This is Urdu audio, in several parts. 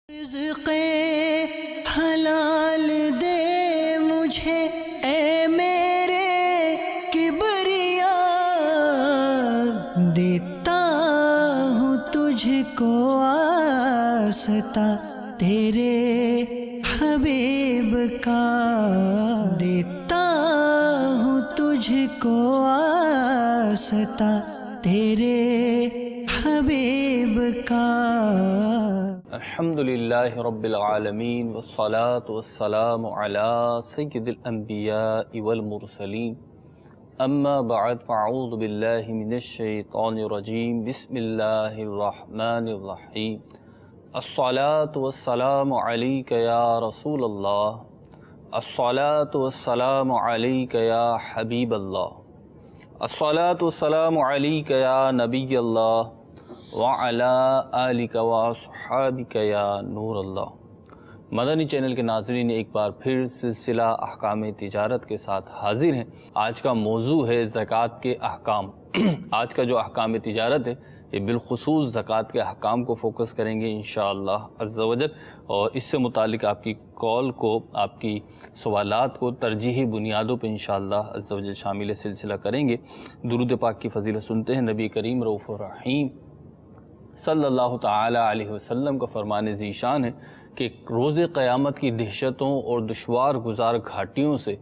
رزق حلال دے مجھے اے میرے کبریا، دیتا ہوں تجھ کو واسطہ تیرے حبیب کا، دیتا ہوں تجھ کو واسطہ تیرے حبیب کا۔ الحمدللہ رب العالمین والصلاة والسلام علی سید الانبیاء والمرسلین، اما بعد فاعوذ باللہ من الشیطان الرجیم، بسم اللہ الرحمن الرحیم۔ الصلاة والسلام علیک یا رسول اللہ، الصلاة والسلام علیک یا حبیب اللہ، الصلاة والسلام علیک یا نبی اللہ وعلی آلک واصحابک یا نور اللہ۔ مدنی چینل کے ناظرین ایک بار پھر سلسلہ احکام تجارت کے ساتھ حاضر ہیں۔ آج کا موضوع ہے زکوٰۃ کے احکام۔ آج کا جو احکام تجارت ہے یہ بالخصوص زکوٰۃ کے احکام کو فوکس کریں گے انشاءاللہ عز و جل، اور اس سے متعلق آپ کی کال کو، آپ کی سوالات کو ترجیحی بنیادوں پہ انشاءاللہ عز و جل شامل سلسلہ کریں گے۔ درود پاک کی فضیلت سنتے ہیں۔ نبی کریم رؤوف الرحیم صلی اللہ تعالی علیہ وسلم کا فرمان ذیشان ہے کہ روز قیامت کی دہشتوں اور دشوار گزار گھاٹیوں سے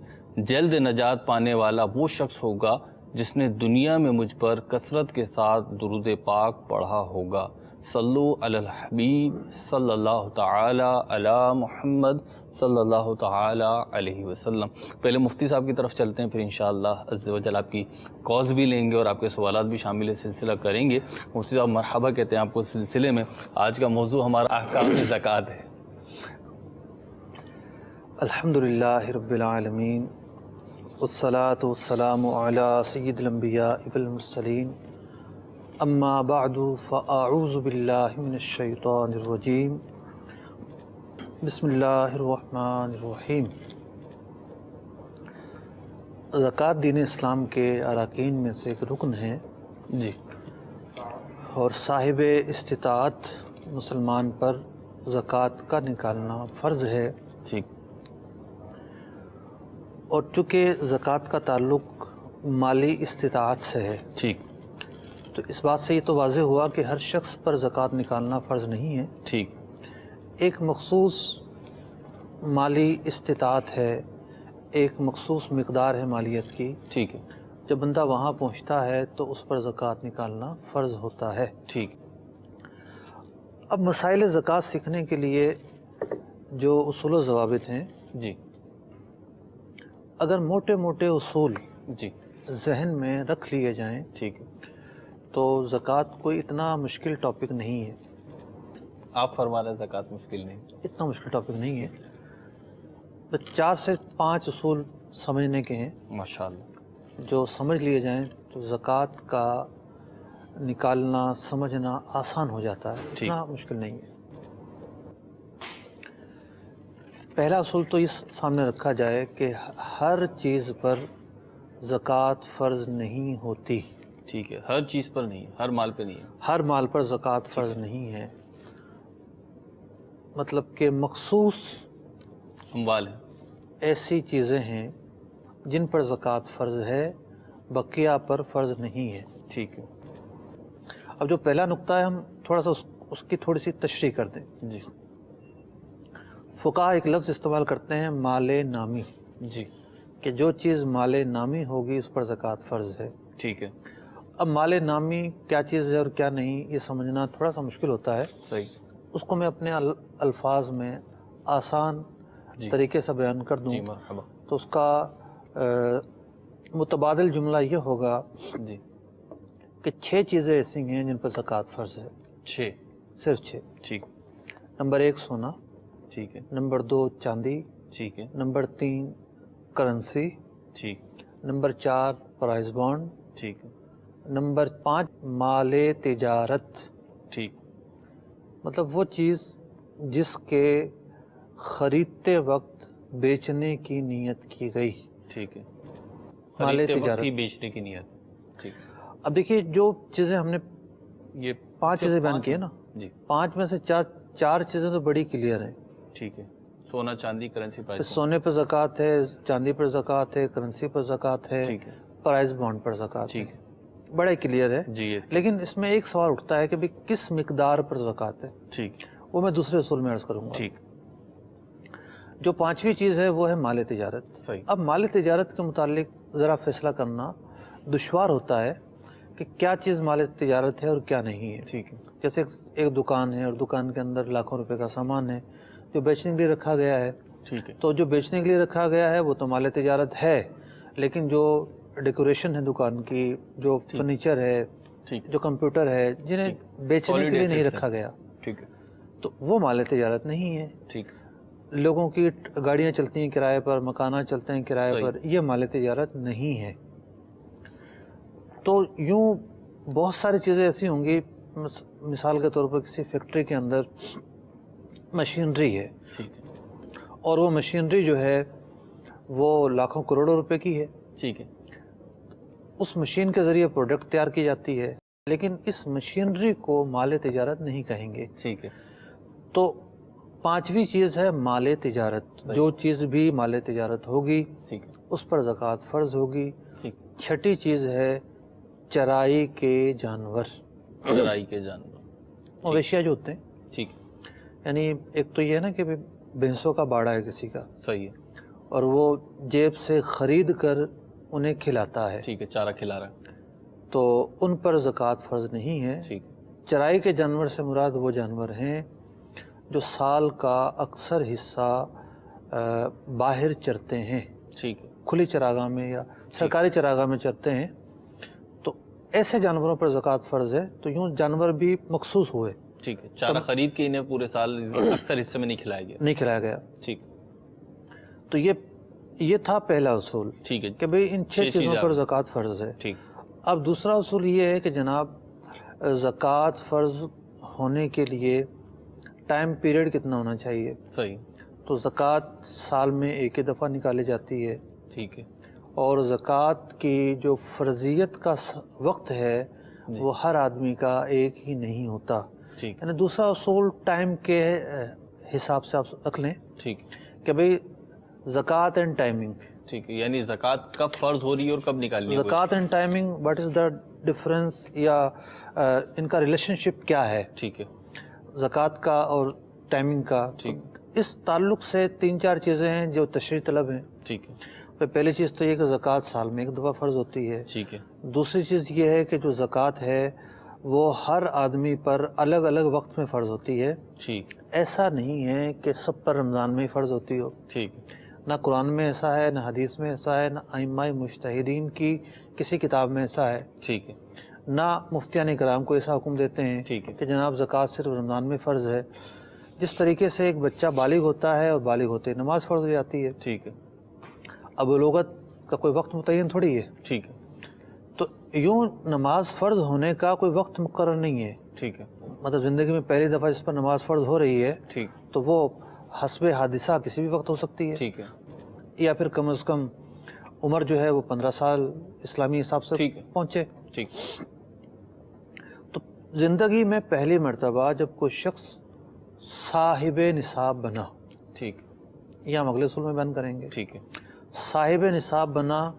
جلد نجات پانے والا وہ شخص ہوگا جس نے دنیا میں مجھ پر کثرت کے ساتھ درود پاک پڑھا ہوگا۔ صلو علی الحبیب صلی اللہ تعالی علی محمد صلی اللہ تعالی علیہ وسلم۔ پہلے مفتی صاحب کی طرف چلتے ہیں، پھر انشاءاللہ عز و جل آپ کی کالز بھی لیں گے اور آپ کے سوالات بھی شامل سلسلہ کریں گے۔ مفتی صاحب مرحبا کہتے ہیں آپ کو سلسلے میں۔ آج کا موضوع ہمارا احکام زکوٰۃ ہے۔ الحمدللہ رب العالمین والصلاة والسلام علی سید الانبیاء والمرسلین، اما بعد فاعوذ باللہ من الشیطان الرجیم، بسم اللہ الرحمن الرحیم۔ زکوٰۃ دین اسلام کے اراکین میں سے ایک رکن ہے جی، اور صاحب استطاعت مسلمان پر زکوٰۃ کا نکالنا فرض ہے۔ ٹھیک۔ اور چونکہ زکوٰۃ کا تعلق مالی استطاعت سے ہے، ٹھیک، تو اس بات سے یہ تو واضح ہوا کہ ہر شخص پر زکوٰۃ نکالنا فرض نہیں ہے۔ ٹھیک، ایک مخصوص مالی استطاعت ہے، ایک مخصوص مقدار ہے مالیت کی۔ ٹھیک ہے، جب بندہ وہاں پہنچتا ہے تو اس پر زکوٰۃ نکالنا فرض ہوتا ہے۔ ٹھیک، اب مسائل زکوٰۃ سیکھنے کے لیے جو اصول و ضوابط ہیں، جی اگر موٹے موٹے اصول جی، ذہن میں رکھ لیے جائیں ٹھیک ہے۔ تو زکوٰۃ کوئی اتنا مشکل ٹاپک نہیں ہے۔ آپ فرما رہے ہیں زکوٰۃ مشکل نہیں۔ اتنا مشکل ٹاپک نہیں ہے، بس 4 سے 5 اصول سمجھنے کے ہیں، ماشاءاللہ۔ جو سمجھ لیے جائیں تو زکوٰۃ کا نکالنا سمجھنا آسان ہو جاتا ہے، اتنا مشکل نہیں ہے۔ پہلا اصول تو اس سامنے رکھا جائے کہ ہر چیز پر زکوٰۃ فرض نہیں ہوتی۔ ٹھیک ہے، ہر چیز پر نہیں ہے، ہر مال پہ نہیں ہے۔ ہر مال پر زکوٰۃ فرض نہیں ہے، مطلب کہ مخصوص اموال ہے۔ ایسی چیزیں ہیں جن پر زکوٰۃ فرض ہے، بقیہ پر فرض نہیں ہے۔ ٹھیک ہے، اب جو پہلا نقطہ ہے، ہم تھوڑا سا اس کی تھوڑی سی تشریح کر دیں۔ جی فقہا ایک لفظ استعمال کرتے ہیں مال نامی، جی، کہ جو چیز مال نامی ہوگی اس پر زکوٰۃ فرض ہے۔ ٹھیک ہے، اب مال نامی کیا چیز ہے اور کیا نہیں، یہ سمجھنا تھوڑا سا مشکل ہوتا ہے۔ صحیح، اس کو میں اپنے الفاظ میں آسان جی طریقے سے بیان کر دوں جی، مرحبا، تو اس کا متبادل جملہ یہ ہوگا جی، کہ 6 چیزیں ایسی ہیں جن پر زکوٰۃ فرض ہے، 6، صرف 6۔ ٹھیک، نمبر 1 سونا، ٹھیک ہے، نمبر 2 چاندی، ٹھیک ہے، نمبر 3 کرنسی، ٹھیک، نمبر 4 پرائز بانڈ، ٹھیک ہے، نمبر 5 مال تجارت، ٹھیک، مطلب وہ چیز جس کے خریدتے وقت بیچنے کی نیت کی گئی۔ ٹھیک ہے، مال خریدتے وقت تجارت ہی بیچنے کی نیت۔ ٹھیک ہے، اب دیکھیے جو چیزیں ہم نے یہ 5 چیزیں بیان کی ہیں نا، جی 5 میں سے 4 چیزیں تو بڑی کلیئر ہیں. ٹھیک ہے. سونا چاندی کرنسی پرائز. سونے پر زکوٰۃ ہے, چاندی پر زکوٰۃ ہے, کرنسی پر زکوٰۃ ہے, ٹھیک ہے. پرائز بانڈ پر زکوٰۃ ہے. ٹھیک ہے. بڑا کلیئر ہے. جی. لیکن اس میں ایک سوال اٹھتا ہے کہ بھی کس مقدار پر زکوٰۃ ہے. ٹھیک. وہ میں دوسرے اصول میں عرض کروں گا. ٹھیک. جو 5ویں چیز ہے وہ ہے مال تجارت. صحیح. اب مال تجارت کے متعلق ذرا فیصلہ کرنا دشوار ہوتا ہے کہ کیا چیز مال تجارت ہے اور کیا نہیں ہے. ٹھیک ہے. جیسے ایک دکان ہے اور دکان کے اندر لاکھوں روپے کا سامان ہے جو بیچنے کے لیے رکھا گیا ہے. ٹھیک ہے. تو جو بیچنے کے لیے رکھا گیا ہے وہ تو مال تجارت ہے, لیکن جو ڈیکوریشن ہے دکان کی, جو فرنیچر ہے, ٹھیک ہے. جو کمپیوٹر ہے, جنہیں بیچنے کے لیے نہیں رکھا گیا, ٹھیک ہے. تو وہ مال تجارت نہیں ہے. ٹھیک. لوگوں کی گاڑیاں چلتی ہیں کرائے پر, مکانات چلتے ہیں کرائے پر, یہ مال تجارت نہیں ہے. تو یوں بہت ساری چیزیں ایسی ہوں گی, مثال کے طور پر کسی فیکٹری کے اندر مشینری ہے, ٹھیک ہے. اور وہ مشینری جو ہے وہ لاکھوں کروڑوں روپے کی ہے. ٹھیک ہے. اس مشین کے ذریعے پروڈکٹ تیار کی جاتی ہے, لیکن اس مشینری کو مال تجارت نہیں کہیں گے. ٹھیک ہے. تو 5ویں چیز ہے مال تجارت. جو چیز بھی مال تجارت ہوگی ٹھیک ہے. اس پر زکوٰۃ فرض ہوگی. ٹھیک. 6ٹھی چیز ہے چرائی کے جانور. چرائی کے جانور, مویشیاں جو ہوتے ہیں, ٹھیک. یعنی ایک تو یہ ہے نا کہ بھینسوں کا باڑا ہے کسی کا, صحیح ہے, اور وہ جیب سے خرید کر انہیں کھلاتا ہے, ٹھیک ہے, چارہ کھلا رہا ہے, تو ان پر زکوٰۃ فرض نہیں ہے. ٹھیک. چرائی کے جانور سے مراد وہ جانور ہیں جو سال کا اکثر حصہ باہر چرتے ہیں, ٹھیک ہے, کھلی چراگاہ میں یا سرکاری چراگاہ میں چرتے ہیں, تو ایسے جانوروں پر زکوٰۃ فرض ہے. تو یوں جانور بھی مخصوص ہوئے, ٹھیک ہے, چارہ خرید کے انہیں پورے سال اکثر حصے میں نہیں کھلایا گیا, نہیں کھلایا گیا. ٹھیک. تو یہ تھا پہلا اصول ٹھیک ہے, کہ بھئی ان 6 چیزوں پر زکوٰۃ فرض ہے. ٹھیک. اب دوسرا اصول یہ ہے کہ جناب زکوٰۃ فرض ہونے کے لیے ٹائم پیریڈ کتنا ہونا چاہیے. صحیح. تو زکوٰۃ سال میں ایک ہی دفعہ نکالی جاتی ہے, ٹھیک ہے, اور زکوٰۃ کی جو فرضیت کا وقت ہے وہ ہر آدمی کا ایک ہی نہیں ہوتا. ٹھیک. یعنی دوسرا اصول ٹائم کے حساب سے آپ رکھ لیں ٹھیک کہ بھئی زکوٰۃ اینڈ ٹائمنگ. ٹھیک ہے, یعنی زکوٰۃ کب فرض ہو رہی ہے اور کب نکالنی ہے. زکوٰۃ and timing, what is the difference, یا ان کا ریلیشن شپ کیا ہے ٹھیک ہے, زکوٰۃ کا اور ٹائمنگ کا. ٹھیک. اس تعلق سے 3-4 چیزیں ہیں جو تشریح طلب ہیں. ٹھیک ہے. پہلی چیز تو یہ کہ زکوٰۃ سال میں ایک دفعہ فرض ہوتی ہے. ٹھیک ہے. دوسری چیز یہ ہے کہ جو زکوٰۃ ہے وہ ہر آدمی پر الگ الگ وقت میں فرض ہوتی ہے. ٹھیک. ایسا نہیں ہے کہ سب پر رمضان میں ہی فرض ہوتی ہو. ٹھیک. نہ قرآن میں ایسا ہے, نہ حدیث میں ایسا ہے, نہ ائمہ مجتہدین کی کسی کتاب میں ایسا ہے. ٹھیک ہے. نہ مفتیان کرام کو ایسا حکم دیتے ہیں کہ جناب زکوٰۃ صرف رمضان میں فرض ہے. جس طریقے سے ایک بچہ بالغ ہوتا ہے اور بالغ ہوتے ہی نماز فرض ہو جاتی ہے. ٹھیک ہے. اب بلوغت کا کوئی وقت متعین تھوڑی ہے. ٹھیک ہے. تو یوں نماز فرض ہونے کا کوئی وقت مقرر نہیں ہے. ٹھیک ہے. مطلب زندگی میں پہلی دفعہ جس پر نماز فرض ہو رہی ہے, ٹھیک, تو وہ حسب حادثہ کسی بھی وقت ہو سکتی ہے. ٹھیک ہے. یا پھر کم از کم عمر جو ہے وہ 15 سال اسلامی حساب سے پہنچے. ٹھیک. تو زندگی میں پہلی مرتبہ جب کوئی شخص صاحب نصاب بنا, ٹھیک, یہ ہم اگلے اصول میں بیان کریں گے. ٹھیک ہے. صاحب نصاب بنا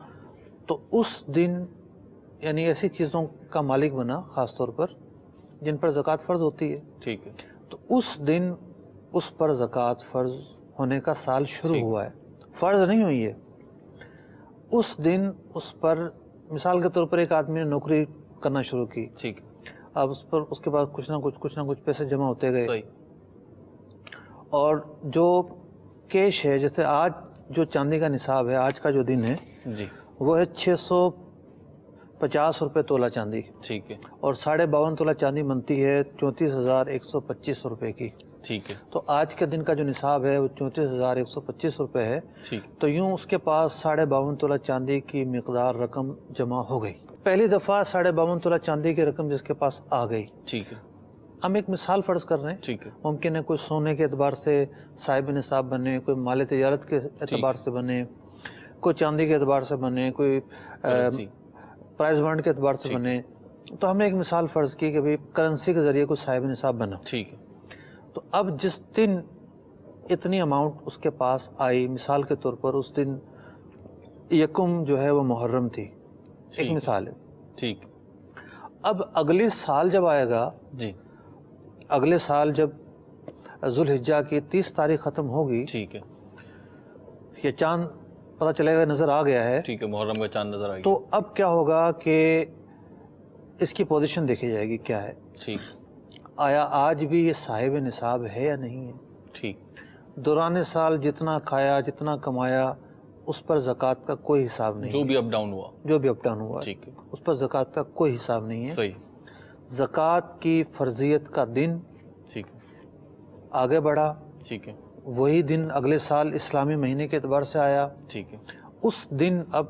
تو اس دن یعنی ایسی چیزوں کا مالک بنا خاص طور پر جن پر زکوٰۃ فرض ہوتی ہے. ٹھیک ہے. تو اس دن اس پر زکوٰۃ فرض ہونے کا سال شروع ہوا ہے, فرض نہیں ہوئی ہے. اس دن اس پر مثال کے طور پر ایک آدمی نے نوکری کرنا شروع کی. ٹھیک. اب اس پر اس کے بعد کچھ نہ کچھ پیسے جمع ہوتے گئے. صحیح. اور جو کیش ہے, جیسے آج جو چاندی کا نصاب ہے, آج کا جو دن ہے جی, وہ ہے 650 روپے تولہ چاندی. ٹھیک ہے. اور 52.5 تولہ چاندی بنتی ہے 34,125 روپے کی. ٹھیک ہے. تو آج کے دن کا جو نصاب ہے وہ 34,125 روپے ہے. ٹھیک. تو یوں اس کے پاس 52.5 تولہ چاندی کی مقدار رقم جمع ہو گئی. پہلی دفعہ 52.5 تولہ چاندی کی رقم جس کے پاس آ گئی. ٹھیک ہے. ہم ایک مثال فرض کر رہے ہیں. ٹھیک ہے. ممکن ہے کوئی سونے کے اعتبار سے صاحب نصاب بنے, کوئی مال تجارت کے اعتبار سے بنے, کوئی چاندی کے اعتبار سے بنے, کوئی پرائز بانڈ کے اعتبار سے بنے. تو ہم نے ایک مثال فرض کی کہ بھئی کرنسی کے ذریعے کوئی صاحب نصاب بنا. ٹھیک ہے. تو اب جس دن اتنی اماؤنٹ اس کے پاس آئی، مثال کے طور پر اس دن یکم جو ہے وہ محرم تھی، ایک مثال ہے، ٹھیک. اب اگلے سال جب آئے گا، جی اگلے سال جب ذوالحجہ کی 30 تاریخ ختم ہوگی، ٹھیک ہے. یہ چاند پتہ چلے گا نظر آ گیا ہے، ٹھیک ہے، محرم کا چاند نظر آئی. تو اب کیا ہوگا کہ اس کی پوزیشن دیکھی جائے گی کیا ہے، ٹھیک آیا آج بھی یہ صاحب نصاب ہے یا نہیں ہے. ٹھیک. دوران سال جتنا کھایا جتنا کمایا اس پر زکوٰۃ کا کوئی حساب نہیں، جو بھی اپ ڈاؤن ہوا. جو بھی اپ ڈاؤن ہوا ٹھیک ہے. اس پر زکوٰۃ کا کوئی حساب نہیں ہے. صحیح. زکوٰۃ کی فرضیت کا دن ٹھیک ہے. آگے بڑھا، ٹھیک ہے. وہی دن اگلے سال اسلامی مہینے کے اعتبار سے آیا، ٹھیک ہے. اس دن اب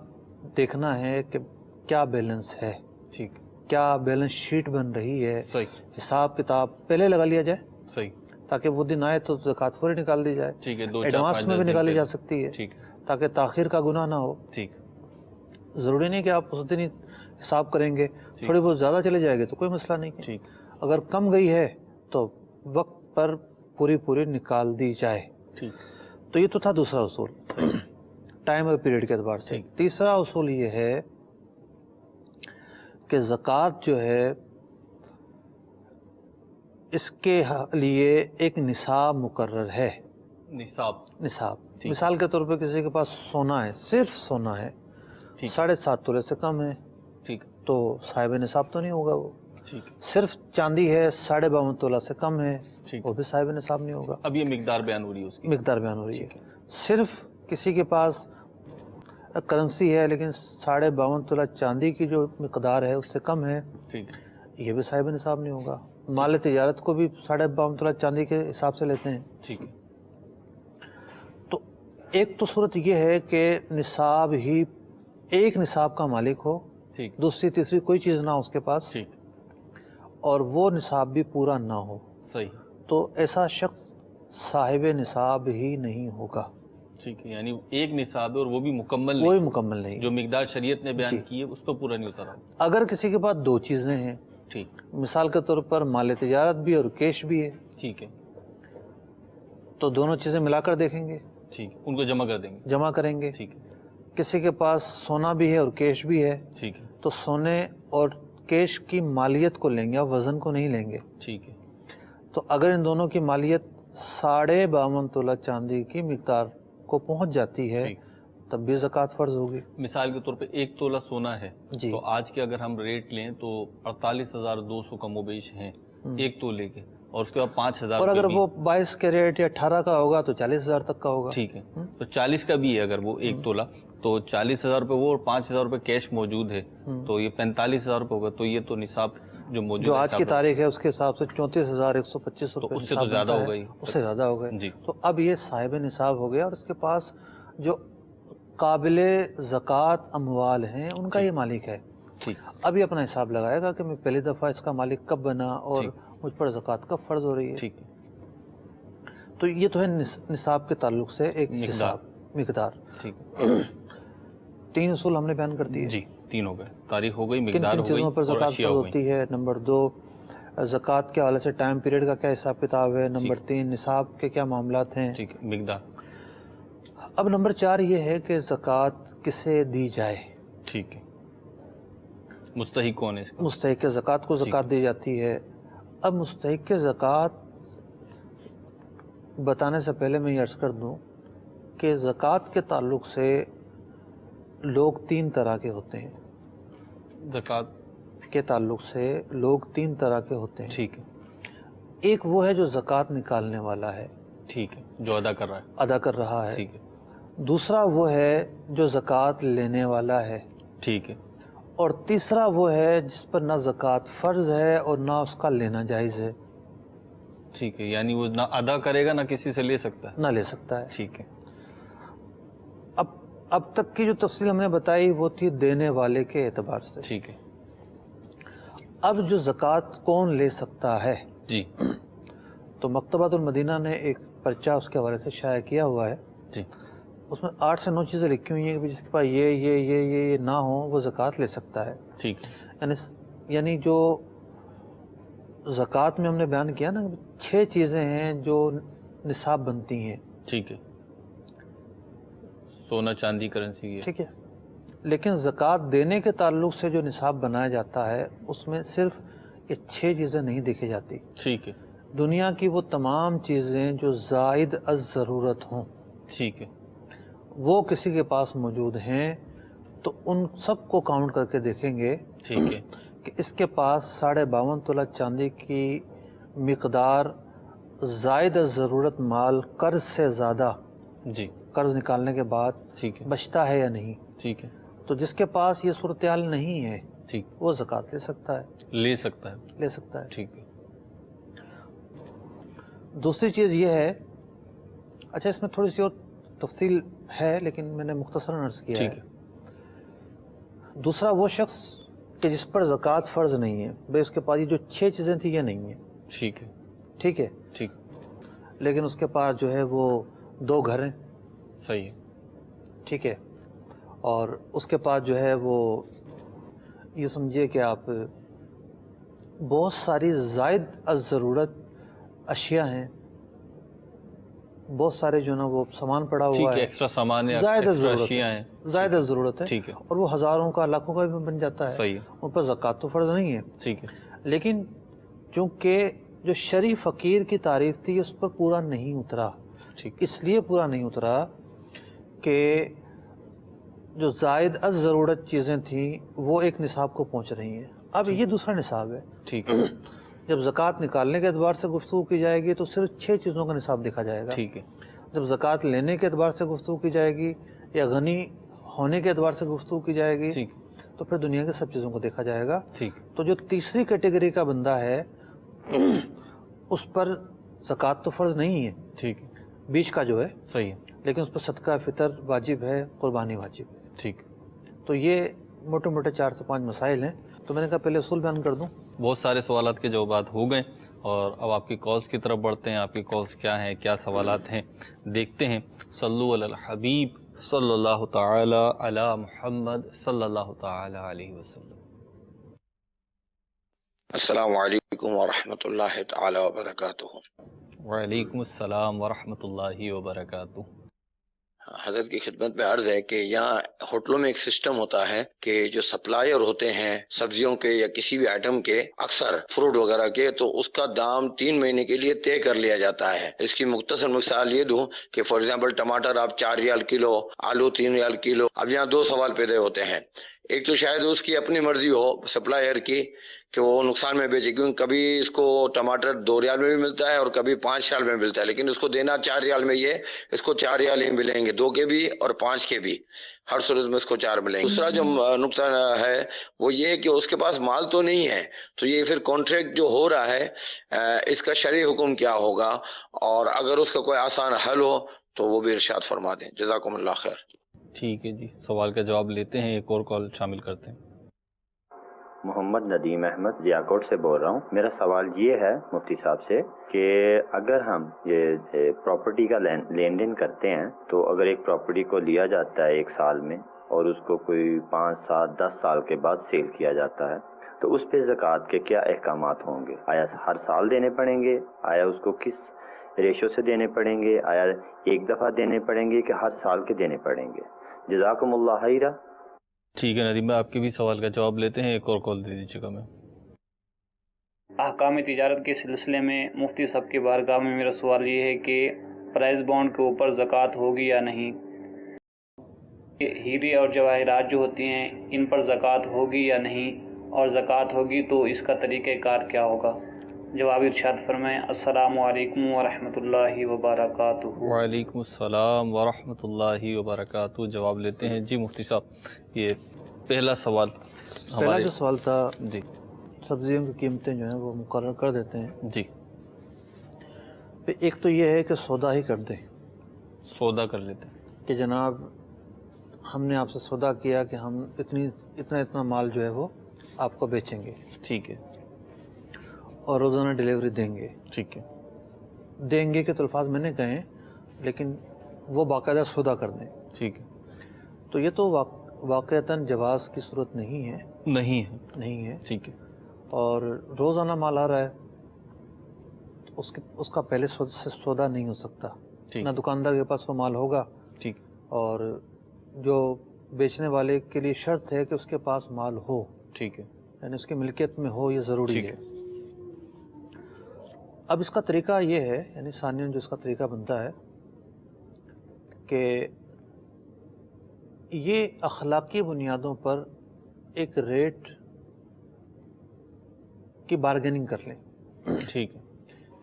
دیکھنا ہے کہ کیا بیلنس ہے، ٹھیک. کیا بیلنس شیٹ بن رہی ہے، صحیح. حساب کتاب پہلے لگا لیا جائے صحیح. تاکہ وہ دن آئے تو زکوٰۃ فوری نکال دی جائے. ٹھیک ہے. 2 4 ایڈوانس میں بھی نکالی جا سکتی ہے ٹھیک. تاکہ تاخیر کا گناہ نہ ہو. ٹھیک. ضروری نہیں کہ آپ اس دن ہی حساب کریں گے، تھوڑی بہت زیادہ چلے جائے گی تو کوئی مسئلہ نہیں ہے. ٹھیک. اگر کم گئی ہے تو وقت پر پوری نکال دی جائے. ٹھیک. تو یہ تو تھا دوسرا اصول ٹائم اور پیریڈ کے اعتبار سے. تیسرا اصول یہ ہے کہ زکوٰۃ جو ہے اس کے لیے ایک نصاب مقرر ہے. نصاب. مثال کے طور پہ کسی کے پاس سونا ہے، صرف سونا ہے، 7.5 تولے سے کم ہے، ٹھیک. تو صاحب نصاب تو نہیں ہوگا وہ. ٹھیک. صرف چاندی ہے 52.5 تولہ سے کم ہے، ٹھیک. وہ بھی صاحب نصاب نہیں ہوگا. اب یہ مقدار بیان ہو رہی ہے اس کی. مقدار بیان ہو رہی ہے. صرف کسی کے پاس کرنسی ہے لیکن 52.5 تولہ چاندی کی جو مقدار ہے اس سے کم ہے، ٹھیک. یہ بھی صاحب نصاب نہیں ہوگا. مال تجارت کو بھی 52.5 تولہ چاندی کے حساب سے لیتے ہیں. ٹھیک ہے. تو ایک تو صورت یہ ہے کہ نصاب ہی ایک نصاب کا مالک ہو، ٹھیک. دوسری تیسری کوئی چیز نہ ہو اس کے پاس، ٹھیک. اور وہ نصاب بھی پورا نہ ہو، صحیح. تو ایسا شخص صاحب نصاب ہی نہیں ہوگا. ٹھیک ہے. یعنی ایک نصاب ہے اور وہ بھی مکمل کوئی نہیں، مکمل نہیں. جو مقدار شریعت نے بیان کی ہے اس پہ پورا نہیں اترا. اگر کسی کے پاس 2 چیزیں ہیں، ٹھیک. مثال کے طور پر مال تجارت بھی اور کیش بھی ہے، ٹھیک ہے. تو دونوں چیزیں ملا کر دیکھیں گے، ٹھیک. ان کو جمع کر دیں گے. جمع کریں گے. ٹھیک ہے. کسی کے پاس سونا بھی ہے اور کیش بھی ہے، ٹھیک ہے. تو سونے اور کیش کی مالیت کو لیں گے، آپ وزن کو نہیں لیں گے. ٹھیک ہے. تو اگر ان دونوں کی مالیت 52.5 تولہ چاندی کی مقدار کو پہنچ جاتی ہے تب بھی زکوٰۃ فرض ہوگی. مثال کے طور پہ 1 تولہ سونا ہے جی. تو آج کے اگر ہم ریٹ لیں تو 48,200 کم و بیش ہیں 1 تولے کے، اور اس کے بعد 5,000. اور اگر وہ 22 کے ریٹ یا 18 کا ہوگا تو 40,000 تک کا ہوگا. ٹھیک ہے. تو 40 کا بھی ہے اگر وہ 1 تولہ، تو 40,000 روپے وہ اور 5,000 روپے کیش موجود ہے، تو یہ 45,000 روپے ہوگا. تو یہ تو نصاب جو موجود جو ہے آج کی تاریخ ہے اس کے حساب سے 34,125 روپے. اس سے تو زیادہ ہو گئی. اس سے زیادہ ہو گئے. جی. تو اب یہ صاحب نصاب ہو گیا اور اس کے پاس جو قابل زکوٰۃ اموال ہیں ان کا یہ مالک ہے. ٹھیک. اب یہ اپنا حساب لگائے گا کہ میں پہلی دفعہ اس کا مالک کب بنا اور مجھ پر زکوٰۃ کب فرض ہو رہی ہے. ٹھیک ہے. تو یہ تو ہے نصاب کے تعلق سے ایک حساب مقدار. ٹھیک ہے. 3 اصول ہم نے بیان کر دیے. جی 3 ہو گئے. تاریخ ہو گئی، کن مقدار کن ہو گئی چیزوں پر اور زکوٰۃ اشیاء فرض ہو گئی. ہوتی ہے. نمبر 2 زکوٰۃ کے حوالے سے ٹائم پیریڈ کا کیا حساب کتاب ہے. نمبر 3 نصاب کے کیا معاملات ہیں. ٹھیک ہے. مقدار. اب نمبر 4 یہ ہے کہ زکوٰۃ کسے دی جائے. ٹھیک ہے. مستحق کون ہے اس کا؟ مستحق زکوٰۃ کو زکوٰۃ دی جاتی ہے. اب مستحق زکوٰۃ بتانے سے پہلے میں یہ عرض کر دوں کہ زکوٰۃ کے تعلق سے لوگ 3 طرح کے ہوتے ہیں. زکوٰۃ کے تعلق سے لوگ 3 طرح کے ہوتے ہیں. ٹھیک ہے. ایک وہ ہے جو زکوٰۃ نکالنے والا ہے، ٹھیک ہے، جو ادا کر رہا ہے. ادا کر رہا ہے. ٹھیک ہے. دوسرا وہ ہے جو زکوٰۃ لینے والا ہے. ٹھیک ہے. اور تیسرا وہ ہے جس پر نہ زکوٰۃ فرض ہے اور نہ اس کا لینا جائز ہے. ٹھیک ہے. یعنی وہ نہ ادا کرے گا نہ کسی سے لے سکتا ہے. نہ لے سکتا ہے. ٹھیک ہے. اب تک کی جو تفصیل ہم نے بتائی وہ تھی دینے والے کے اعتبار سے. ٹھیک ہے. اب جو زکوٰۃ کون لے سکتا ہے، جی تو مکتبۃ المدینہ نے ایک پرچہ اس کے حوالے سے شائع کیا ہوا ہے. جی. اس میں 8 سے 9 چیزیں لکھی ہوئی ہیں کہ جس کے پاس یہ نہ ہو وہ زکوٰۃ لے سکتا ہے. ٹھیک ہے. یعنی جو زکوٰۃ میں ہم نے بیان کیا نا 6 چیزیں ہیں جو نصاب بنتی ہیں، ٹھیک ہے، سونا چاندی کرنسی ہے، ٹھیک ہے، لیکن زکوٰۃ دینے کے تعلق سے جو نصاب بنایا جاتا ہے اس میں صرف یہ 6 چیزیں نہیں دیکھی جاتی، ٹھیک ہے، دنیا کی وہ تمام چیزیں جو زائد از ضرورت ہوں، ٹھیک ہے، وہ کسی کے پاس موجود ہیں تو ان سب کو کاؤنٹ کر کے دیکھیں گے ٹھیک ہے، کہ اس کے پاس 52.5 تولہ چاندی کی مقدار زائد از ضرورت مال قرض سے زیادہ، جی، قرض نکالنے کے بعد ٹھیک ہے، بچتا ہے یا نہیں، ٹھیک ہے، تو جس کے پاس یہ صورتحال نہیں ہے ٹھیک، وہ زکوٰۃ لے سکتا ہے، لے سکتا ہے، لے سکتا ہے۔ ٹھیک ہے، دوسری چیز یہ ہے، اچھا اس میں تھوڑی سی اور تفصیل ہے لیکن میں نے مختصراً عرض کیا ٹھیک ہے۔ ہے، دوسرا وہ شخص کہ جس پر زکوٰۃ فرض نہیں ہے، بھئی اس کے پاس یہ جو 6 چیزیں تھیں یہ نہیں ہیں، ٹھیک ہے، ٹھیک ہے، ٹھیک، لیکن اس کے پاس جو ہے وہ 2 گھر ہیں، صحیح ہے، ٹھیک ہے، اور اس کے پاس جو ہے وہ یہ سمجھیے کہ آپ بہت ساری زائد از ضرورت اشیاء ہیں، بہت سارے جو نا وہ سامان پڑا ٹھیک ہوا ہے، ہے، ایکسٹرا سامان یا زائد از ایکسٹرا ضرورت اشیاء ہے، ہیں، زائد از ضرورت ہے، ٹھیک ہے، اور وہ ہزاروں کا لاکھوں کا بھی بن جاتا ہے، صحیح ہے، ان پر زکوٰۃ تو فرض نہیں ہے، ٹھیک ہے، لیکن چونکہ جو شرعی فقیر کی تعریف تھی اس پر پورا نہیں اترا، ٹھیک، اس لیے پورا نہیں اترا کہ جو زائد از ضرورت چیزیں تھیں وہ ایک نصاب کو پہنچ رہی ہیں، اب یہ دوسرا نصاب ہے۔ ٹھیک ہے، جب زکوٰۃ نکالنے کے اعتبار سے گفتگو کی جائے گی تو صرف 6 چیزوں کا نصاب دیکھا جائے گا، ٹھیک ہے، جب زکوٰۃ لینے کے اعتبار سے گفتگو کی جائے گی یا غنی ہونے کے اعتبار سے گفتگو کی جائے گی ٹھیک، تو پھر دنیا کے سب چیزوں کو دیکھا جائے گا۔ ٹھیک، تو جو تیسری کیٹیگری کا بندہ ہے اس پر زکوٰۃ تو فرض نہیں ہے، ٹھیک ہے، بیچ کا جو ہے، صحیح ہے، لیکن اس پر صدقہ فطر واجب ہے، قربانی واجب ہے۔ ٹھیک، تو یہ موٹے موٹے 4 سے 5 مسائل ہیں، تو میں نے کہا پہلے اصول بیان کر دوں۔ بہت سارے سوالات کے جوابات ہو گئے اور اب آپ کی کالز کی طرف بڑھتے ہیں، آپ کی کالز کیا ہیں، کیا سوالات ہیں، دیکھتے ہیں۔ صلو علی الحبیب صلی اللہ تعالی علی محمد صلی اللہ تعالی علیہ وسلم۔ السلام علیکم ورحمۃ اللہ تعالی وبرکاتہ۔ وعلیکم السلام ورحمۃ اللہ وبرکاتہ۔ حضرت کی خدمت میں عرض ہے کہ یہاں ہوٹلوں میں ایک سسٹم ہوتا ہے کہ جو سپلائر ہوتے ہیں سبزیوں کے یا کسی بھی آئٹم کے، اکثر فروٹ وغیرہ کے، تو اس کا دام 3 مہینے کے لیے طے کر لیا جاتا ہے۔ اس کی مختصر مثال یہ دوں کہ فار ایگزامپل ٹماٹر آپ 4 ریال کلو، آلو 3 ریال کلو۔ اب یہاں 2 سوال پیدا ہوتے ہیں، ایک تو شاید اس کی اپنی مرضی ہو سپلائر کی کہ وہ نقصان میں بیچے، کیونکہ کبھی اس کو ٹماٹر 2 ریال میں بھی ملتا ہے اور کبھی 5 ریال میں ملتا ہے، لیکن اس کو دینا 4 ریال میں، یہ اس کو 4 ریال ہی ملیں گے، 2 کے بھی اور 5 کے بھی، ہر صورت میں اس کو 4 ملیں گے۔ دوسرا جو نقطہ ہے وہ یہ کہ اس کے پاس مال تو نہیں ہے، تو یہ پھر کانٹریکٹ جو ہو رہا ہے اس کا شرعی حکم کیا ہوگا، اور اگر اس کا کوئی آسان حل ہو تو وہ بھی ارشاد فرما دیں۔ جزاکم اللہ خیر۔ ٹھیک ہے جی، سوال کا جواب لیتے ہیں، ایک اور کال شامل کرتے ہیں۔ محمد ندیم احمد ضیاکوٹ سے بول رہا ہوں۔ میرا سوال یہ ہے مفتی صاحب سے کہ اگر ہم یہ پراپرٹی کا لین دین کرتے ہیں تو اگر ایک پراپرٹی کو لیا جاتا ہے 1 سال میں اور اس کو کوئی 5 7 10 سال کے بعد سیل کیا جاتا ہے تو اس پہ زکوٰۃ کے کیا احکامات ہوں گے؟ آیا ہر سال دینے پڑیں گے؟ آیا اس کو کس ریشو سے دینے پڑیں گے؟ آیا ایک دفعہ دینے پڑیں گے کہ ہر سال کے دینے پڑیں گے؟ جزاکم اللہ خیرہ۔ ٹھیک ہے ندیم بھائی، آپ کے بھی سوال کا جواب لیتے ہیں، ایک اور کال دے دیجیے گا۔ میں احکام تجارت کے سلسلے میں مفتی صاحب کی بارگاہ میں میرا سوال یہ ہے کہ پرائز بانڈ کے اوپر زکوٰۃ ہوگی یا نہیں؟ ہیرے اور جواہرات جو ہوتی ہیں ان پر زکوٰۃ ہوگی یا نہیں، اور زکوٰۃ ہوگی تو اس کا طریقہ کار کیا ہوگا؟ جواب ارشاد فرمائیں۔ السلام علیکم ورحمۃ اللہ وبرکاتہ۔ وعلیکم السلام ورحمۃ اللہ وبرکاتہ۔ جواب لیتے ہیں۔ جی مفتی صاحب، یہ پہلا سوال پہلا جو سوال تھا، جی سبزیوں کی قیمتیں جو ہیں وہ مقرر کر دیتے ہیں، جی، پھر ایک تو یہ ہے کہ سودا ہی کر دیں سودا کر لیتے ہیں کہ جناب ہم نے آپ سے سودا کیا کہ ہم اتنا مال جو ہے وہ آپ کو بیچیں گے، ٹھیک ہے، اور روزانہ ڈیلیوری دیں گے۔ ٹھیک ہے، دیں گے کے تو الفاظ میں نے کہے ہیں، لیکن وہ باقاعدہ سودا کر دیں، ٹھیک ہے، تو یہ تو واقعتاً جواز کی صورت نہیں ہے، نہیں ہے، نہیں ہے، ٹھیک ہے، اور روزانہ مال آ رہا ہے اس کا پہلے سے سودا نہیں ہو سکتا، ٹھیک نہ دکاندار کے پاس وہ مال ہوگا، ٹھیک اور جو بیچنے والے کے لیے شرط ہے کہ اس کے پاس مال ہو، ٹھیک ہے یعنی اس کی ملکیت میں ہو، یہ ضروری ٹھیک ہے۔ اب اس کا طریقہ یہ ہے، یعنی ثانیاً جو اس کا طریقہ بنتا ہے کہ یہ اخلاقی بنیادوں پر ایک ریٹ کی بارگیننگ کر لیں ٹھیک ہے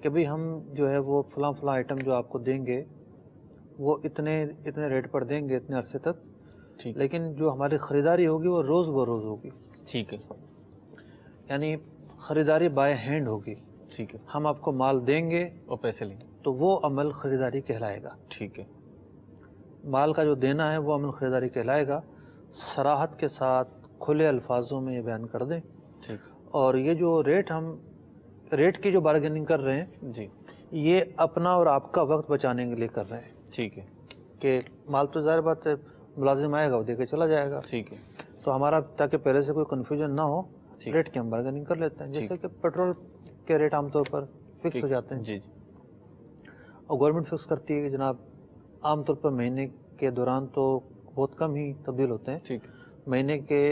کہ بھئی ہم جو ہے وہ فلاں فلاں آئٹم جو آپ کو دیں گے وہ اتنے ریٹ پر دیں گے اتنے عرصے تک، ٹھیک لیکن جو ہماری خریداری ہوگی وہ روز بروز ہوگی، ٹھیک ہے یعنی خریداری بائی ہینڈ ہوگی، ٹھیک ہے ہم آپ کو مال دیں گے اور پیسے لیں تو وہ عمل خریداری کہلائے گا، ٹھیک ہے مال کا جو دینا ہے وہ عمل خریداری کہلائے گا۔ صراحت کے ساتھ کھلے الفاظوں میں یہ بیان کر دیں، ٹھیک اور یہ جو ریٹ کی جو بارگیننگ کر رہے ہیں جی یہ اپنا اور آپ کا وقت بچانے کے لیے کر رہے ہیں ٹھیک ہے کہ مال تو ظاہر بات ہے ملازم آئے گا وہ دے کے چلا جائے گا، ٹھیک ہے تو ہمارا تاکہ پہلے سے کوئی کنفیوژن نہ ہو ٹھیک ریٹ کی ہم بارگیننگ کر لیتے ہیں، ٹھیک جیسے کہ پیٹرول کے ریٹ عام طور پر فکس ہو جاتے ہیں، جی جی اور گورنمنٹ فکس کرتی ہے کہ جناب عام طور پر مہینے کے دوران تو بہت کم ہی تبدیل ہوتے ہیں، ٹھیک مہینے کے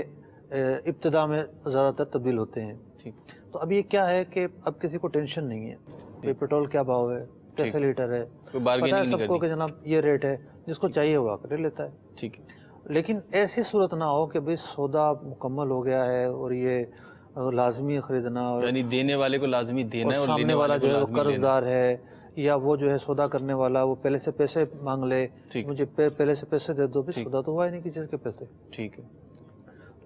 ابتدا میں زیادہ تر تبدیل ہوتے ہیں۔ ٹھیک تو اب یہ کیا ہے کہ اب کسی کو ٹینشن نہیں ہے کہ پیٹرول کیا بھاؤ ہے، کیسے لیٹر ہے، کوئی پتہ بارگیننگ ہے نہیں سب کو کرنی کہ جناب یہ ریٹ ہے، جس کو چاہیے وہ آ کر لے لیتا ہے۔ ٹھیک ہے لیکن ایسی صورت نہ ہو کہ بھئی سودا مکمل ہو گیا ہے اور یہ لازمی ہے خریدنا، اور یعنی دینے والے کو لازمی دینا ہے اور سامنے لینے والا والے کو جو ہے وہ لازمی قرض لینا دار ہے، یا وہ جو ہے سودا کرنے والا وہ پہلے سے پیسے مانگ لے، ٹھیک مجھے پہلے سے پیسے دے دو، ٹھیک سودا تو ہوا ہی نہیں کسی کے پیسے، ٹھیک ہے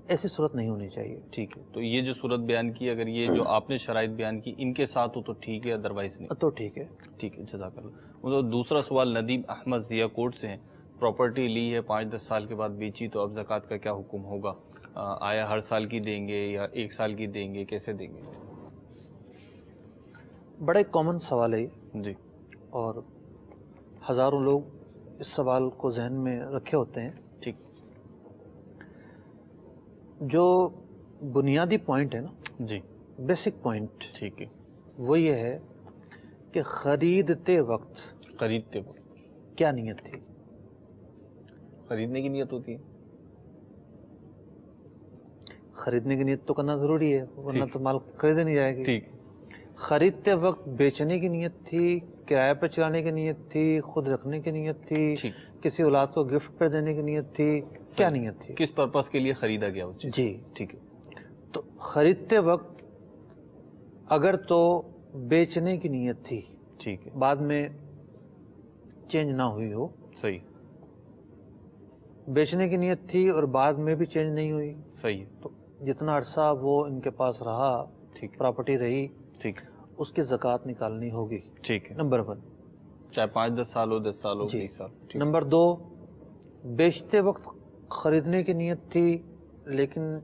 ایسی صورت نہیں ہونی چاہیے۔ ٹھیک ہے تو یہ جو صورت بیان کی اگر یہ جو آپ نے شرائط بیان کی ان کے ساتھ ہو تو ٹھیک ہے، ادروائز نہیں تو ٹھیک ہے۔ ٹھیک ہے جزاک اللہ۔ مطلب دوسرا سوال ندیم احمد ضیاء کوٹ سے ہیں، پراپرٹی لی ہے 5-10 سال کے بعد بیچی تو اب زکوٰۃ کا کیا حکم ہوگا؟ آیا ہر سال کی دیں گے یا 1 سال کی دیں گے، کیسے دیں گے؟ بڑا ایک کامن سوال ہے یہ، جی اور ہزاروں لوگ اس سوال کو ذہن میں رکھے ہوتے ہیں۔ ٹھیک جو بنیادی پوائنٹ ہے نا، جی بیسک پوائنٹ، ٹھیک ہے وہ یہ ہے کہ خریدتے وقت خریدتے وقت کیا نیت تھی؟ خریدنے کی نیت ہوتی ہے؟ خریدنے کی نیت تو کرنا ضروری ہے ورنہ تو مال خریدے نہیں جائے گی۔ ٹھیک خریدتے وقت بیچنے کی نیت تھی، کرایہ پہ چلانے کی نیت تھی، خود رکھنے کی نیت تھی، ٹھیک کسی اولاد کو گفٹ پہ دینے کی نیت تھی، کیا نیت تھی؟ کس پرپس کے لیے خریدا گیا وہ چیز؟ جی ٹھیک ہے تو خریدتے وقت اگر تو بیچنے کی نیت تھی، ٹھیک ہے بعد میں چینج نہ ہوئی ہو، صحیح بیچنے کی نیت تھی اور بعد میں بھی چینج نہیں ہوئی، صحیح ہے تو جتنا عرصہ وہ ان کے پاس رہا، ٹھیک پراپرٹی رہی، ٹھیک اس کی زکوٰۃ نکالنی ہوگی، ٹھیک ہے نمبر 1۔ چاہے 5-10 سال ہو، 10 سال ہو، جی 20 سال ٹھیک نمبر 2، بیچتے وقت خریدنے کی نیت تھی لیکن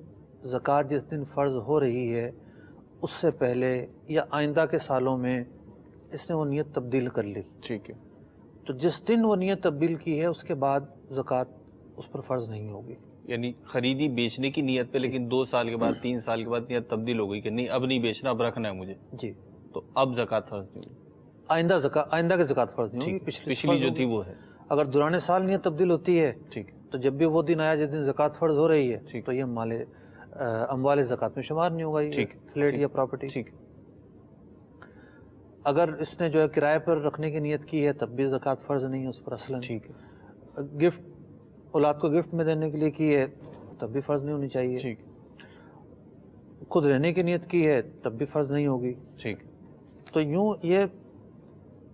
زکوٰۃ جس دن فرض ہو رہی ہے اس سے پہلے یا آئندہ کے سالوں میں اس نے وہ نیت تبدیل کر لی، ٹھیک ہے تو جس دن وہ نیت تبدیل کی ہے اس کے بعد زکوٰۃ اس پر فرض نہیں ہوگی۔ یعنی خریدی بیچنے کی نیت پہ لیکن 2 سال کے بعد 3 سال کے بعد نیت تبدیل ہو گئی کہ نہیں اب نہیں بیچنا، اب رکھنا ہے مجھے، جی تو اب زکوٰۃ فرض نہیں ہوگی۔ آئندہ کی زکوٰۃ فرض نہیں ہوگی، ٹھیک پچھلی جو تھی وہ ہے اگر دوران سال نیت تبدیل ہوتی ہے ٹھیک تو جب بھی وہ دن آیا جس دن زکوٰۃ فرض ہو رہی ہے ٹھیک تو یہ اموال زکوٰۃ میں شمار نہیں ہوگا، یہ ٹھیک فلیٹ یا پراپرٹی۔ ٹھیک اگر اس نے جو ہے کرائے پر رکھنے کی نیت کی ہے تب بھی زکوٰۃ فرض نہیں ہے اس پر اصلاً۔ ٹھیک ہے گفٹ اولاد کو گفٹ میں دینے کے لیے کی ہے تب بھی فرض نہیں ہونی چاہیے، ٹھیک خود رہنے کی نیت کی ہے تب بھی فرض نہیں ہوگی۔ ٹھیک تو یوں یہ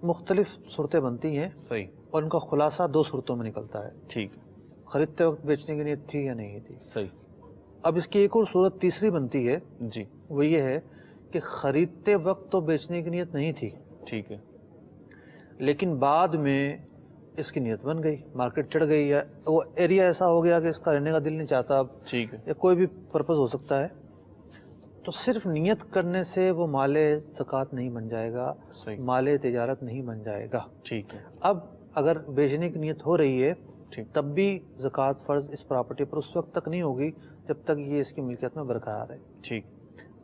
مختلف صورتیں بنتی ہیں صحیح اور ان کا خلاصہ 2 صورتوں میں نکلتا ہے، ٹھیک خریدتے وقت بیچنے کی نیت تھی یا نہیں تھی۔ صحیح اب اس کی ایک اور صورت تیسری بنتی ہے، جی وہ یہ ہے کہ خریدتے وقت تو بیچنے کی نیت نہیں تھی ٹھیک ہے لیکن بعد میں اس کی نیت بن گئی، مارکیٹ چڑھ گئی، یا وہ ایریا ایسا ہو گیا کہ اس کا رہنے کا دل نہیں چاہتا اب، ٹھیک ہے یا کوئی بھی پرپز ہو سکتا ہے، تو صرف نیت کرنے سے وہ مال زکوٰۃ نہیں بن جائے گا، صحیح مال تجارت نہیں بن جائے گا۔ ٹھیک ہے اب اگر بیچنے کی نیت ہو رہی ہے ٹھیک تب بھی زکوٰۃ فرض اس پراپرٹی پر اس وقت تک نہیں ہوگی جب تک یہ اس کی ملکیت میں برقرار ہے۔ ٹھیک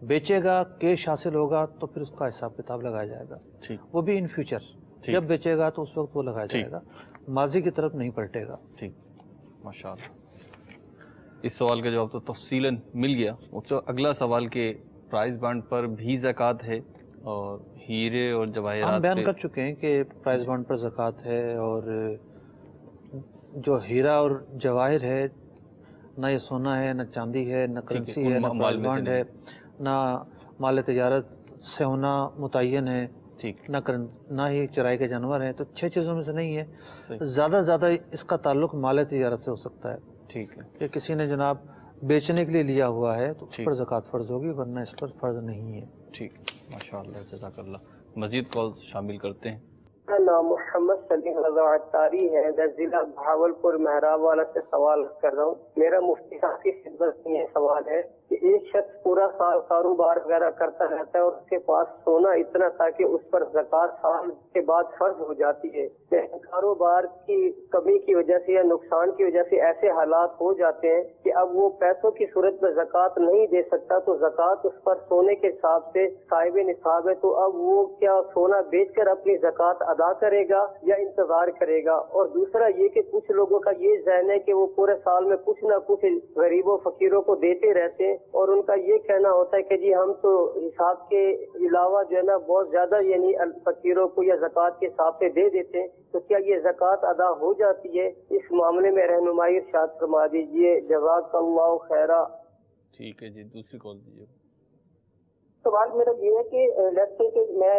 بیچے گا کیش حاصل ہوگا تو پھر اس کا حساب کتاب لگایا جائے گا، ٹھیک وہ بھی ان فیوچر جب بیچے گا تو اس وقت وہ لگایا جائے گا، ماضی کی طرف نہیں پلٹے گا۔ ٹھیک، ماشاء اللہ، اس سوال کا جواب تو تفصیلاً مل گیا۔ اگلا سوال کہ پرائز بانڈ پر بھی زکوٰۃ ہے اور ہیرے اور جواہرات ہم بیان پہ؟ کر چکے ہیں کہ پرائز بانڈ پر زکوٰۃ ہے، اور جو ہیرا اور جواہر ہے، نہ یہ سونا ہے، نہ چاندی ہے، نہ کرنسی ہے، نہ پرائز بانڈ ہے، نہ مال تجارت سے ہونا متعین ہے، ٹھیک، نہ ہی چرائی کے جانور ہیں، تو 6 چیزوں میں سے نہیں ہے۔ صحیح، زیادہ زیادہ اس کا تعلق مال تجارت سے ہو سکتا ہے ٹھیک ہے، کہ کسی نے جناب بیچنے کے لیے لیا ہوا ہے تو اس ٹھیک، پر زکوٰۃ فرض ہوگی، ورنہ اس پر فرض نہیں ہے۔ ٹھیک، ماشاء اللہ، جزاک اللہ۔ مزید کالز شامل کرتے ہیں۔ میرا نام محمد سلیم رضا عطاری ہے، میں ضلع بہاولپور محراب والا سے سوال کر رہا ہوں۔ میرا مفتی صاحب کی خدمت میں یہ سوال ہے کہ ایک شخص پورا سال کاروبار وغیرہ کرتا رہتا ہے اور اس کے پاس سونا اتنا تھا کہ اس پر زکوٰۃ سال کے بعد فرض ہو جاتی ہے، لیکن کاروبار کی کمی کی وجہ سے یا نقصان کی وجہ سے ایسے حالات ہو جاتے ہیں کہ اب وہ پیسوں کی صورت میں زکوٰۃ نہیں دے سکتا، تو زکوٰۃ اس پر سونے کے حساب سے صاحب نصاب ہے، تو اب وہ کیا سونا بیچ کر اپنی زکوٰۃ ادا کرے گا یا انتظار کرے گا؟ اور دوسرا یہ کہ کچھ لوگوں کا یہ ذہن ہے کہ وہ پورے سال میں کچھ نہ کچھ غریبوں فقیروں کو دیتے رہتے ہیں، اور ان کا یہ کہنا ہوتا ہے کہ جی ہم تو حساب کے علاوہ جو ہے نا بہت زیادہ یعنی فقیروں کو یا زکوٰۃ کے حساب سے دے دیتے ہیں، تو کیا یہ زکوٰۃ ادا ہو جاتی ہے؟ اس معاملے میں رہنمائی ارشاد فرما دیجیے، جزاک اللہ خیرہ۔ ٹھیک ہے جی، دوسری کال دیجیے۔ سوال میرا یہ ہے کہ لیٹس سے کہ میں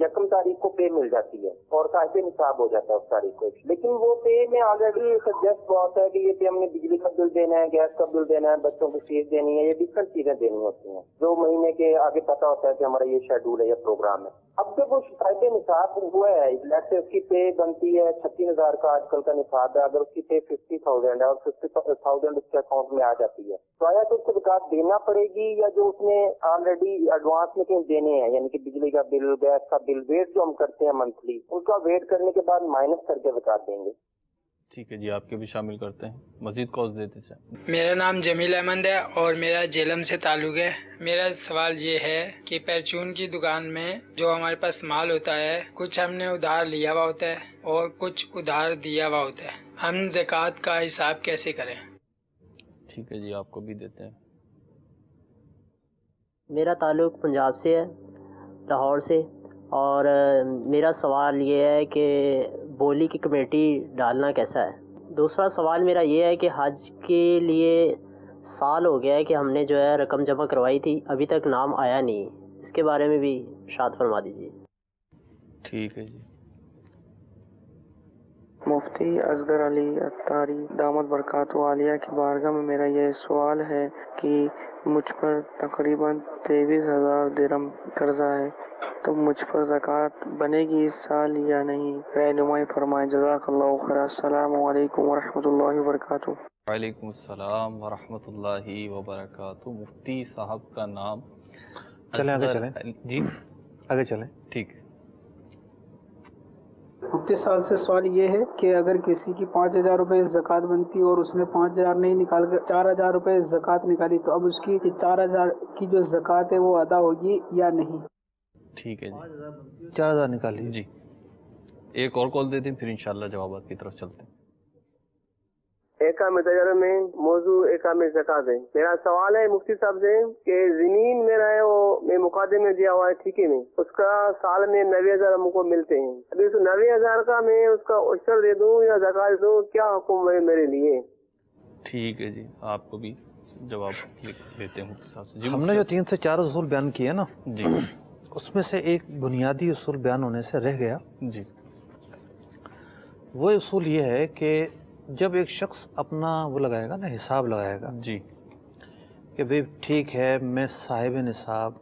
یکم تاریخ کو پے مل جاتی ہے اور صاحب نصاب ہو جاتا ہے اس تاریخ کو، لیکن وہ پے میں آلریڈی سجیسٹ بہت ہے کہ یہ پے ہم نے بجلی کا بل دینا ہے، گیس کا بل دینا ہے، بچوں کی فیس دینی ہے، یہ ڈفرنٹ چیزیں دینی ہوتی ہیں جو مہینے کے آگے پتہ ہوتا ہے کہ ہمارا یہ شیڈول ہے یا پروگرام ہے۔ اب جب وہ صاحب نصاب ہوا ہے، لیٹس سے اس کی پے بنتی ہے 36,000 کا آج کل کا نصاب ہے، اگر اس کی پے 50,000 ہے اور 50,000 اس کے اکاؤنٹ میں آ جاتی ہے، تو آیا تو اس کو زکوٰۃ دینا پڑے گی یا جو اس نے آلریڈی ایڈوانس میں کہیں دینے ہیں، یعنی کہ بجلی کا بل، گیس کا بل، ویٹ جو ہم کرتے ہیں منتھلی، اس کا ویٹ کرنے کے بعد مائنس کر کے زکوٰۃ دیں گے؟ ٹھیک ہے جی، آپ کے بھی شامل کرتے ہیں، مزید کالز دیتے چاہیں۔ میرا نام جمیل احمد ہے اور میرا جیلم سے تعلق ہے۔ میرا سوال یہ ہے کہ پرچون کی دکان میں جو ہمارے پاس مال ہوتا ہے، کچھ ہم نے ادھار لیا ہوا ہوتا ہے اور کچھ ادھار دیا ہوا ہوتا ہے، ہم زکوٰۃ کا حساب کیسے کریں؟ ٹھیک ہے جی، آپ کو بھی دیتے ہیں۔ میرا تعلق پنجاب سے ہے، لاہور سے، اور میرا سوال یہ ہے کہ بولی کی کمیٹی ڈالنا کیسا ہے؟ دوسرا سوال میرا یہ ہے کہ حج کے لیے سال ہو گیا ہے کہ ہم نے جو ہے رقم جمع کروائی تھی، ابھی تک نام آیا نہیں، اس کے بارے میں بھی ارشاد فرما دیجیے۔ ٹھیک ہے جی۔ مفتی اصغر علی عطاری دامت برکاتہ عالیہ کی بارگاہ میں میرا یہ سوال ہے کہ مجھ پر تقریباً 23,000 درہم قرضہ ہے، تو مجھ پر زکوٰۃ بنے گی اس سال یا نہیں؟ رہنمائی فرمائیں، جزاک اللہ خیر۔ السلام علیکم ورحمۃ اللہ وبرکاتہ۔ وعلیکم السلام ورحمۃ اللہ وبرکاتہ۔ مفتی صاحب کا نام چلیں آگے اصغر چلیں، جی آگے چلیں۔ ٹھیک۔ مفتی صاحب سے سوال یہ ہے کہ اگر کسی کی 5,000 روپے زکوٰۃ بنتی اور اس نے 5,000 نہیں نکال کر 4,000 روپے زکوٰۃ نکالی، تو اب اس کی 4,000 کی جو زکوٰۃ ہے وہ ادا ہوگی یا نہیں؟ ٹھیک ہے جی، 4,000 نکالیے جی۔ ایک اور کال دے دیں، پھر انشاءاللہ جوابات کی طرف چلتے ہیں۔ احکام تجارت میں موضوع احکام زکوٰۃ ہے۔ میرا سوال ہے مفتی صاحب سے کہ زمین میرا ہے وہ میں مقدمے میں دیا ہوا ہے ٹھیکے میں، اس کا سال میں 90,000 ہم کو ملتے ہیں، ابھی اس 90,000 کا میں اس کا عشر دے دوں یا زکوٰۃ دوں، کیا حکم ہے میرے لیے؟ ٹھیک ہے جی، آپ کو بھی جواب لیتے ہیں مفتی صاحب سے۔ جی، ہم نے جو 3 سے 4 اصول بیان کیے نا، جی اس میں سے ایک بنیادی اصول بیان ہونے سے رہ گیا۔ جی، وہ اصول یہ ہے کہ جب ایک شخص اپنا وہ لگائے گا نا، حساب لگائے گا جی، کہ بھئی ٹھیک ہے میں صاحب نصاب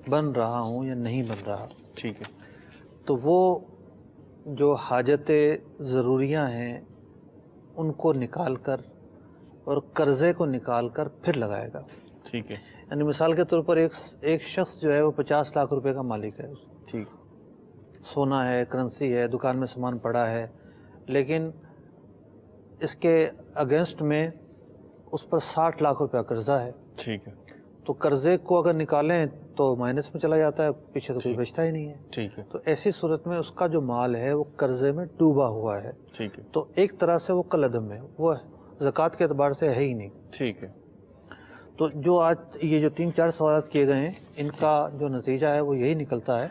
بن رہا ہوں یا نہیں بن رہا، ٹھیک ہے، تو وہ جو حاجت ضروریاں ہیں ان کو نکال کر اور قرضے کو نکال کر پھر لگائے گا۔ ٹھیک ہے، یعنی مثال کے طور پر ایک شخص جو ہے وہ 50 لاکھ روپے کا مالک ہے، ٹھیک، سونا ہے، کرنسی ہے، دکان میں سامان پڑا ہے، لیکن اس کے اگینسٹ میں اس پر 60 لاکھ روپے قرضہ ہے، ٹھیک ہے، تو قرضے کو اگر نکالیں تو مائنس میں چلا جاتا ہے, پیچھے تو کچھ بچتا ہی نہیں ہے. ٹھیک ہے. تو ایسی صورت میں اس کا جو مال ہے وہ قرضے میں ڈوبا ہوا ہے. ٹھیک ہے. تو ایک طرح سے وہ کالعدم ہے, وہ زکوٰۃ کے اعتبار سے ہے ہی نہیں. ٹھیک ہے. تو جو آج یہ جو 3-4 سوالات کیے گئے ہیں, ان کا جو نتیجہ ہے وہ یہی نکلتا ہے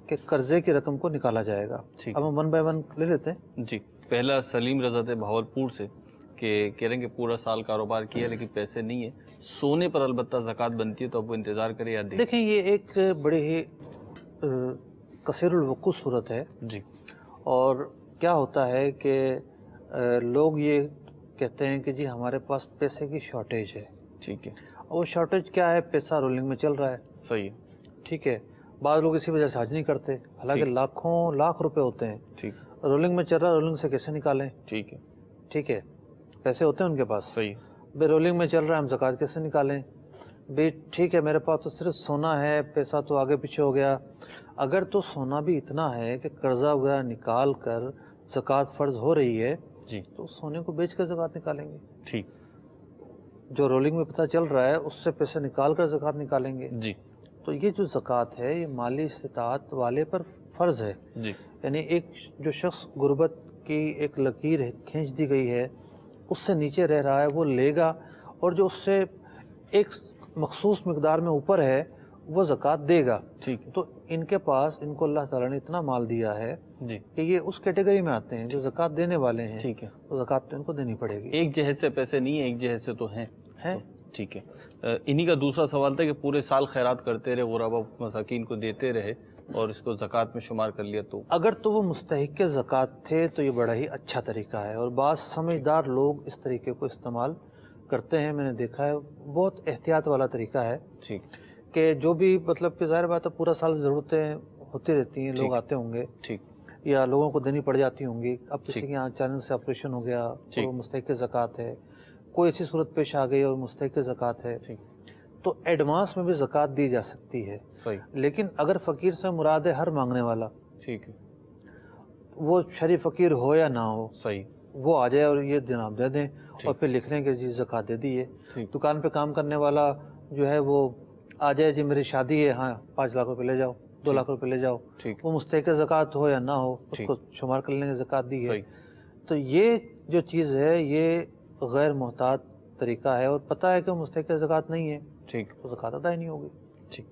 کہ قرضے کی رقم کو نکالا جائے گا. اب ہم 1 بائی 1 لے لیتے ہیں. جی. پہلا سلیم رضا تھے بہاولپور سے, کہ کہہ رہے ہیں کہ پورا سال کاروبار کیا لیکن پیسے نہیں ہیں, سونے پر البتہ زکوٰۃ بنتی ہے, تو اب وہ انتظار کرے یا دیں؟ دیکھیں یہ ایک بڑی ہی کثیر الوقوع صورت ہے. جی. اور کیا ہوتا ہے کہ لوگ یہ کہتے ہیں کہ جی ہمارے پاس پیسے کی شارٹیج ہے. ٹھیک ہے. اور وہ شارٹیج کیا ہے, پیسہ رولنگ میں چل رہا ہے. صحیح ہے. ٹھیک ہے. بعض لوگ اسی وجہ سے حج نہیں کرتے, حالانکہ لاکھوں لاکھ روپے ہوتے ہیں. ٹھیک. رولنگ میں چل رہا ہے, رولنگ سے کیسے نکالیں؟ ٹھیک ہے. ٹھیک ہے, پیسے ہوتے ہیں ان کے پاس. صحیح. بھائی رولنگ میں چل رہا ہے, ہم زکوٰۃ کیسے نکالیں؟ بھائی ٹھیک ہے, میرے پاس تو صرف سونا ہے, پیسہ تو آگے پیچھے ہو گیا. اگر تو سونا بھی اتنا ہے کہ قرضہ وغیرہ نکال کر زکوٰۃ فرض ہو رہی ہے, جی, تو سونے کو بیچ کر زکوٰۃ نکالیں گے. ٹھیک. جو رولنگ میں پتہ چل رہا ہے اس سے پیسے نکال کر زکوٰۃ نکالیں گے. جی. تو یہ جو زکوٰۃ ہے یہ مالی استطاعت والے پر فرض ہے. جی. یعنی ایک جو شخص غربت کی ایک لکیر کھینچ دی گئی ہے, اس سے نیچے رہ رہا ہے, وہ لے گا, اور جو اس سے ایک مخصوص مقدار میں اوپر ہے وہ زکوٰۃ دے گا. ٹھیک ہے. تو ان کے پاس, ان کو اللہ تعالیٰ نے اتنا مال دیا ہے جی کہ یہ اس کیٹیگری میں آتے ہیں جو زکوٰۃ دینے والے ہیں. ٹھیک ہے. تو زکوٰۃ تو ان کو دینی پڑے گی. ایک جہت سے پیسے نہیں ہیں, ایک جہت سے تو ہیں. ٹھیک ہے. انہی کا دوسرا سوال تھا کہ پورے سال خیرات کرتے رہے, غربا مساکین کو دیتے رہے, اور اس کو زکوٰۃ میں شمار کر لیا, تو اگر تو وہ مستحق زکوٰۃ تھے تو یہ بڑا ہی اچھا طریقہ ہے. اور بعض سمجھدار لوگ اس طریقے کو استعمال کرتے ہیں, میں نے دیکھا ہے, بہت احتیاط والا طریقہ ہے. ٹھیک. کہ جو بھی مطلب کہ ظاہر بات ہے پورا سال ضرورتیں ہوتی رہتی ہیں, لوگ آتے ہوں گے. ٹھیک. یا لوگوں کو دینی پڑ جاتی ہوں گی. اب کسی کے یہاں اچانک سے آپریشن ہو گیا اور وہ مستحق زکوٰۃ ہے, کوئی ایسی صورت پیش آ گئی اور مستحق زکوٰۃ ہے, تو ایڈوانس میں بھی زکوٰۃ دی جا سکتی ہے. صحیح. لیکن اگر فقیر سے مراد ہے ہر مانگنے والا, ٹھیک ہے, وہ شریف فقیر ہو یا نہ ہو, صحیح, وہ آ جائے اور یہ جناب دے دیں, اور پھر لکھ لیں کہ جی زکوٰۃ دے دی ہے. دکان پہ کام کرنے والا جو ہے وہ آ جائے, جی میری شادی ہے, ہاں 5 لاکھ روپے لے جاؤ, 2 لاکھ روپے لے جاؤ, وہ مستحق زکوٰۃ ہو یا نہ ہو, اس کو شمار کر لیں گے زکوٰۃ دی ہے. تو یہ جو چیز ہے یہ غیر محتاط طریقہ ہے, اور پتہ ہے کہ وہ مستحق زکوٰۃ نہیں ہے. ٹھیک. تو زکوٰۃ ادا ہی نہیں ہوگی. ٹھیک.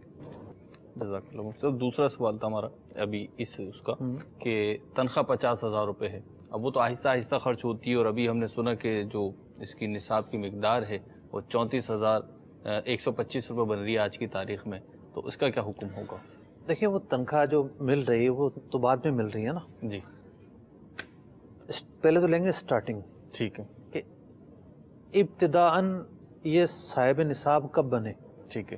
جزاک اللہ. سر دوسرا سوال تھا ہمارا ابھی اس کا, کہ تنخواہ 50,000 روپے ہے, اب وہ تو آہستہ آہستہ خرچ ہوتی ہے, اور ابھی ہم نے سنا کہ جو اس کی نصاب کی مقدار ہے وہ 34,125 روپے بن رہی ہے آج کی تاریخ میں, تو اس کا کیا حکم ہوگا؟ دیکھیں وہ تنخواہ جو مل رہی ہے وہ تو بعد میں مل رہی ہے نا. جی. پہلے تو لیں گے اسٹارٹنگ. ٹھیک ہے. کہ ابتداءً یہ صاحب نصاب کب بنے. ٹھیک ہے.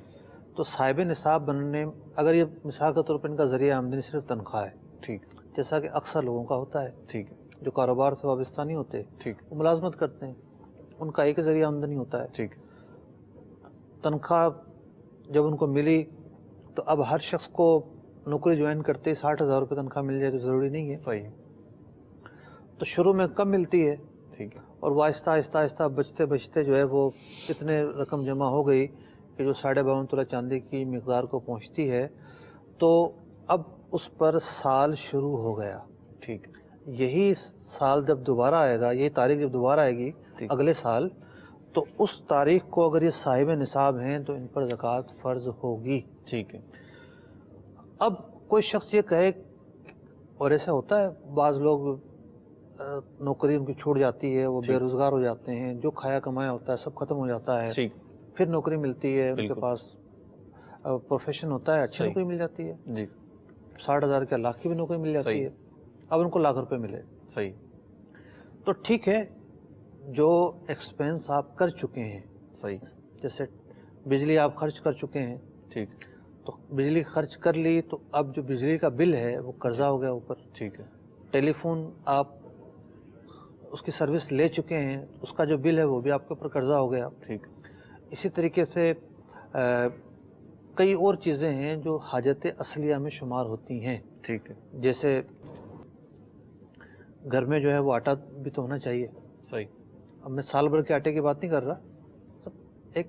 تو صاحب نصاب بننے, اگر یہ مثال کے طور پر ان کا ذریعہ آمدنی صرف تنخواہ ہے, ٹھیک, جیسا کہ اکثر لوگوں کا ہوتا ہے, ٹھیک, جو کاروبار سے وابستہ نہیں ہوتے, ٹھیک, وہ ملازمت کرتے ہیں, ان کا ایک ذریعہ آمدنی ہوتا ہے. ٹھیک. تنخواہ جب ان کو ملی تو اب ہر شخص کو نوکری جوائن کرتے 60,000 روپے تنخواہ مل جائے تو ضروری نہیں ہے. صحیح. تو شروع میں کم ملتی ہے, ٹھیک ہے, اور وہ آہستہ آہستہ آہستہ بچتے بچتے جو ہے وہ اتنے رقم جمع ہو گئی کہ جو 52.5 تولہ چاندی کی مقدار کو پہنچتی ہے, تو اب اس پر سال شروع ہو گیا. ٹھیک. یہی سال جب دوبارہ آئے گا, یہی تاریخ جب دوبارہ آئے گی اگلے سال, تو اس تاریخ کو اگر یہ صاحب نصاب ہیں تو ان پر زکوٰۃ فرض ہوگی. ٹھیک ہے. اب کوئی شخص یہ کہے, اور ایسا ہوتا ہے بعض لوگ نوکری ان کی چھوٹ جاتی ہے, وہ بے روزگار ہو جاتے ہیں, جو کھایا کمایا ہوتا ہے سب ختم ہو جاتا ہے, پھر نوکری ملتی ہے, ان کے پاس پروفیشن ہوتا ہے, اچھی نوکری مل جاتی ہے, 60,000 کے لاکھ کی بھی نوکری مل جاتی ہے, اب ان کو لاکھ روپے ملے. صحیح. تو ٹھیک ہے, جو ایکسپینس آپ کر چکے ہیں, صحیح, جیسے بجلی آپ خرچ کر چکے ہیں, ٹھیک, تو بجلی خرچ کر لی, تو اب جو بجلی کا بل ہے وہ قرضہ ہو گیا اوپر. ٹھیک ہے. ٹیلی فون آپ اس کی سروس لے چکے ہیں, اس کا جو بل ہے وہ بھی آپ کے اوپر قرضہ ہو گیا. ٹھیک. اسی طریقے سے کئی اور چیزیں ہیں جو حاجت اصلیہ میں شمار ہوتی ہیں. ٹھیک ہے. جیسے گھر میں جو ہے وہ آٹا بھی تو ہونا چاہیے. صحیح. اب میں سال بھر کے آٹے کی بات نہیں کر رہا, ایک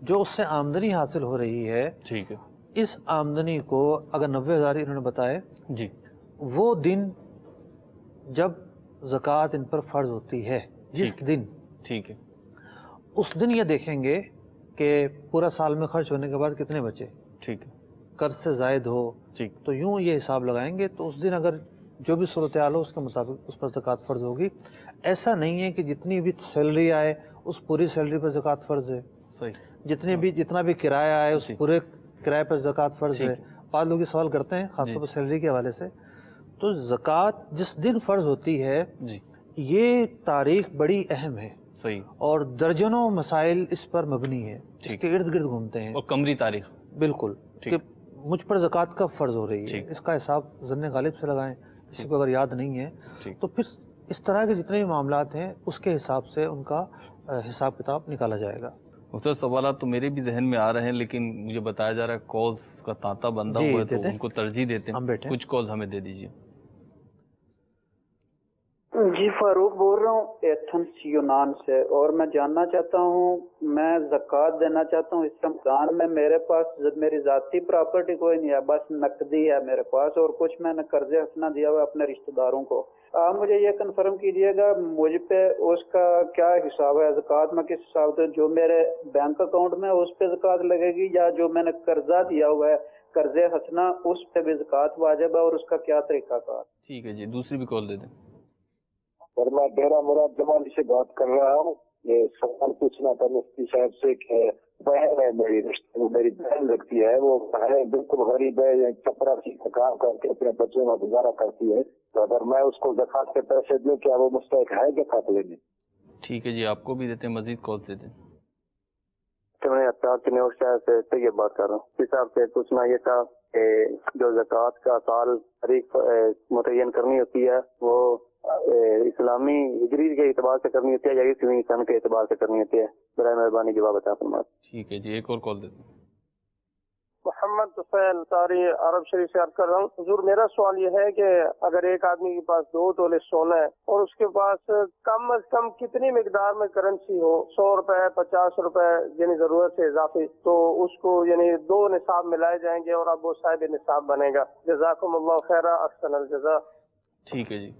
جو اس سے آمدنی حاصل ہو رہی ہے، ٹھیک ہے، اس آمدنی کو اگر 90,000 انہوں نے بتائے، جی وہ دن جب زکوٰۃ ان پر فرض ہوتی ہے، جس دن، ٹھیک ہے، اس دن یہ دیکھیں گے کہ پورا سال میں خرچ ہونے کے بعد کتنے بچے، ٹھیک ہے، قرض سے زائد ہو، ٹھیک، تو یوں یہ حساب لگائیں گے، تو اس دن اگر جو بھی صورتحال ہو اس کے مطابق اس پر زکوٰۃ فرض ہوگی۔ ایسا نہیں ہے کہ جتنی بھی سیلری آئے اس پوری سیلری پر زکوٰۃ فرض ہے، صحیح، جتنا بھی کرایہ آئے اس جی، پورے کرایہ پر زکوٰۃ فرض ہے۔ ٹھیک ہے، بعض لوگ یہ سوال کرتے ہیں خاص طور پر سیلری کے حوالے سے، تو زکوٰۃ جس دن فرض ہوتی ہے جی، یہ تاریخ بڑی اہم ہے، صحیح، اور درجنوں مسائل اس پر مبنی ہے، اس ٹھیک، کے ارد گرد گھومتے ہیں، اور قمری تاریخ، بالکل، ٹھیک، کہ مجھ پر زکوٰۃ کب فرض ہو رہی ہے، ٹھیک، اس کا حساب ظن غالب سے لگائیں، کسی کو اگر یاد نہیں ہے ٹھیک، تو پھر اس طرح کے جتنے بھی معاملات ہیں اس کے حساب سے ان کا حساب کتاب نکالا جائے گا۔ مختلف سوالات تو میرے بھی ذہن میں آ رہے ہیں، لیکن مجھے بتایا جا رہا ہے کالز کا تانتا بندہ جی، ہوا ہے تو دیتے ہیں، ان کو ترجیح دیتے ہم ہیں، بیٹھے ہیں۔ کچھ کالز ہمیں دے دیجیے۔ جی فاروق بول رہا ہوں ایتھنس یونان سے، اور میں جاننا چاہتا ہوں، میں زکوٰۃ دینا چاہتا ہوں اس رمضان میں، میرے پاس میری ذاتی پراپرٹی کوئی نہیں ہے، بس نقدی ہے میرے پاس، اور کچھ میں نے قرض حسنہ دیا ہوا اپنے رشتہ داروں کو۔ آپ مجھے یہ کنفرم کیجئے گا مجھ پہ اس کا کیا حساب ہے، زکوٰۃ میں کس حساب سے، جو میرے بینک اکاؤنٹ میں اس پہ زکوٰۃ لگے گی، یا جو میں نے قرضہ دیا ہوا ہے قرض حسنہ اس پہ بھی زکوٰۃ واجب ہے، اور اس کا کیا طریقہ کار؟ ٹھیک ہے جی، دوسری بھی کال دے دیں۔ اور میں ڈیرا مراد جمالی سے بات کر رہا ہوں، یہ سوال پوچھنا تھا مفتی صاحب سے کہ بہن ہے میری رشتے میں، میری بہن لگتی ہے، وہ ہے بالکل غریب ہے، چپراسی کا کام کر کے اپنے بچوں کا گزارا کرتی ہے، تو اگر میں اس کو زکوٰۃ کے پیسے دوں کیا وہ مستحق ہے زکوٰۃ لینے؟ ٹھیک ہے جی، آپ کو بھی دیتے ہیں، مزید کال دے دیں۔ میں اطلاعات کی نیوز شہر سے طیب بات کر رہا ہوں۔ اس صاحب سے پوچھنا یہ تھا کہ جو زکوٰۃ کا سال تاریخ متعین کرنی ہوتی ہے وہ اسلامی ہجری کے اعتبار سے کرنی ہوتی ہے یا عیسوی سن کے اعتبار سے کرنی ہوتی ہے؟ برائے مہربانی جواب عطا فرمائیں۔ ٹھیک ہے جی، ایک اور کال دے دیں۔ محمد طفیل تاری عرب شریف سے عرض کر رہا ہوں حضور، میرا سوال یہ ہے کہ اگر ایک آدمی کے پاس 2 تولے سونا ہے اور اس کے پاس کم از کم کتنی مقدار میں کرنسی ہو، 100 روپے 50 روپے یعنی ضرورت سے اضافی، تو اس کو یعنی 2 نصاب ملائے جائیں گے اور اب وہ صاحب نصاب بنے گا؟ جزاکم اللہ خیرہ، احسن الجزا۔ ٹھیک ہے جی،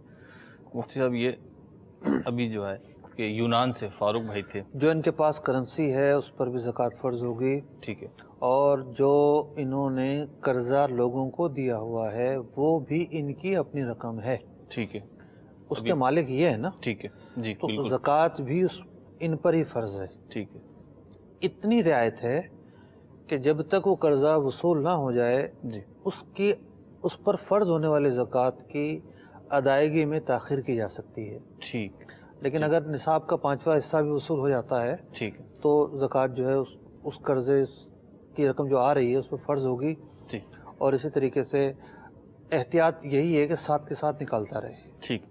مفتی صاحب یہ ابھی جو ہے کہ یونان سے فاروق بھائی تھے، جو ان کے پاس کرنسی ہے اس پر بھی زکوٰۃ فرض ہوگی، ٹھیک ہے، اور جو انہوں نے قرضہ لوگوں کو دیا ہوا ہے وہ بھی ان کی اپنی رقم ہے، ٹھیک ہے، اس کے مالک یہ ہے نا، ٹھیک ہے جی، تو بالکل زکوٰۃ بھی ان پر ہی فرض ہے۔ ٹھیک ہے، اتنی رعایت ہے کہ جب تک وہ قرضہ وصول نہ ہو جائے جی، اس پر فرض ہونے والی زکوٰۃ کی ادائیگی میں تاخیر کی جا سکتی ہے، ٹھیک، لیکن اگر نصاب کا 5واں حصہ بھی وصول ہو جاتا ہے ٹھیک ہے، تو زکوٰۃ جو ہے اس قرضے کی رقم جو آ رہی ہے اس پر فرض ہوگی، جی، اور اسی طریقے سے احتیاط یہی ہے کہ ساتھ کے ساتھ نکالتا رہے۔ ٹھیک۔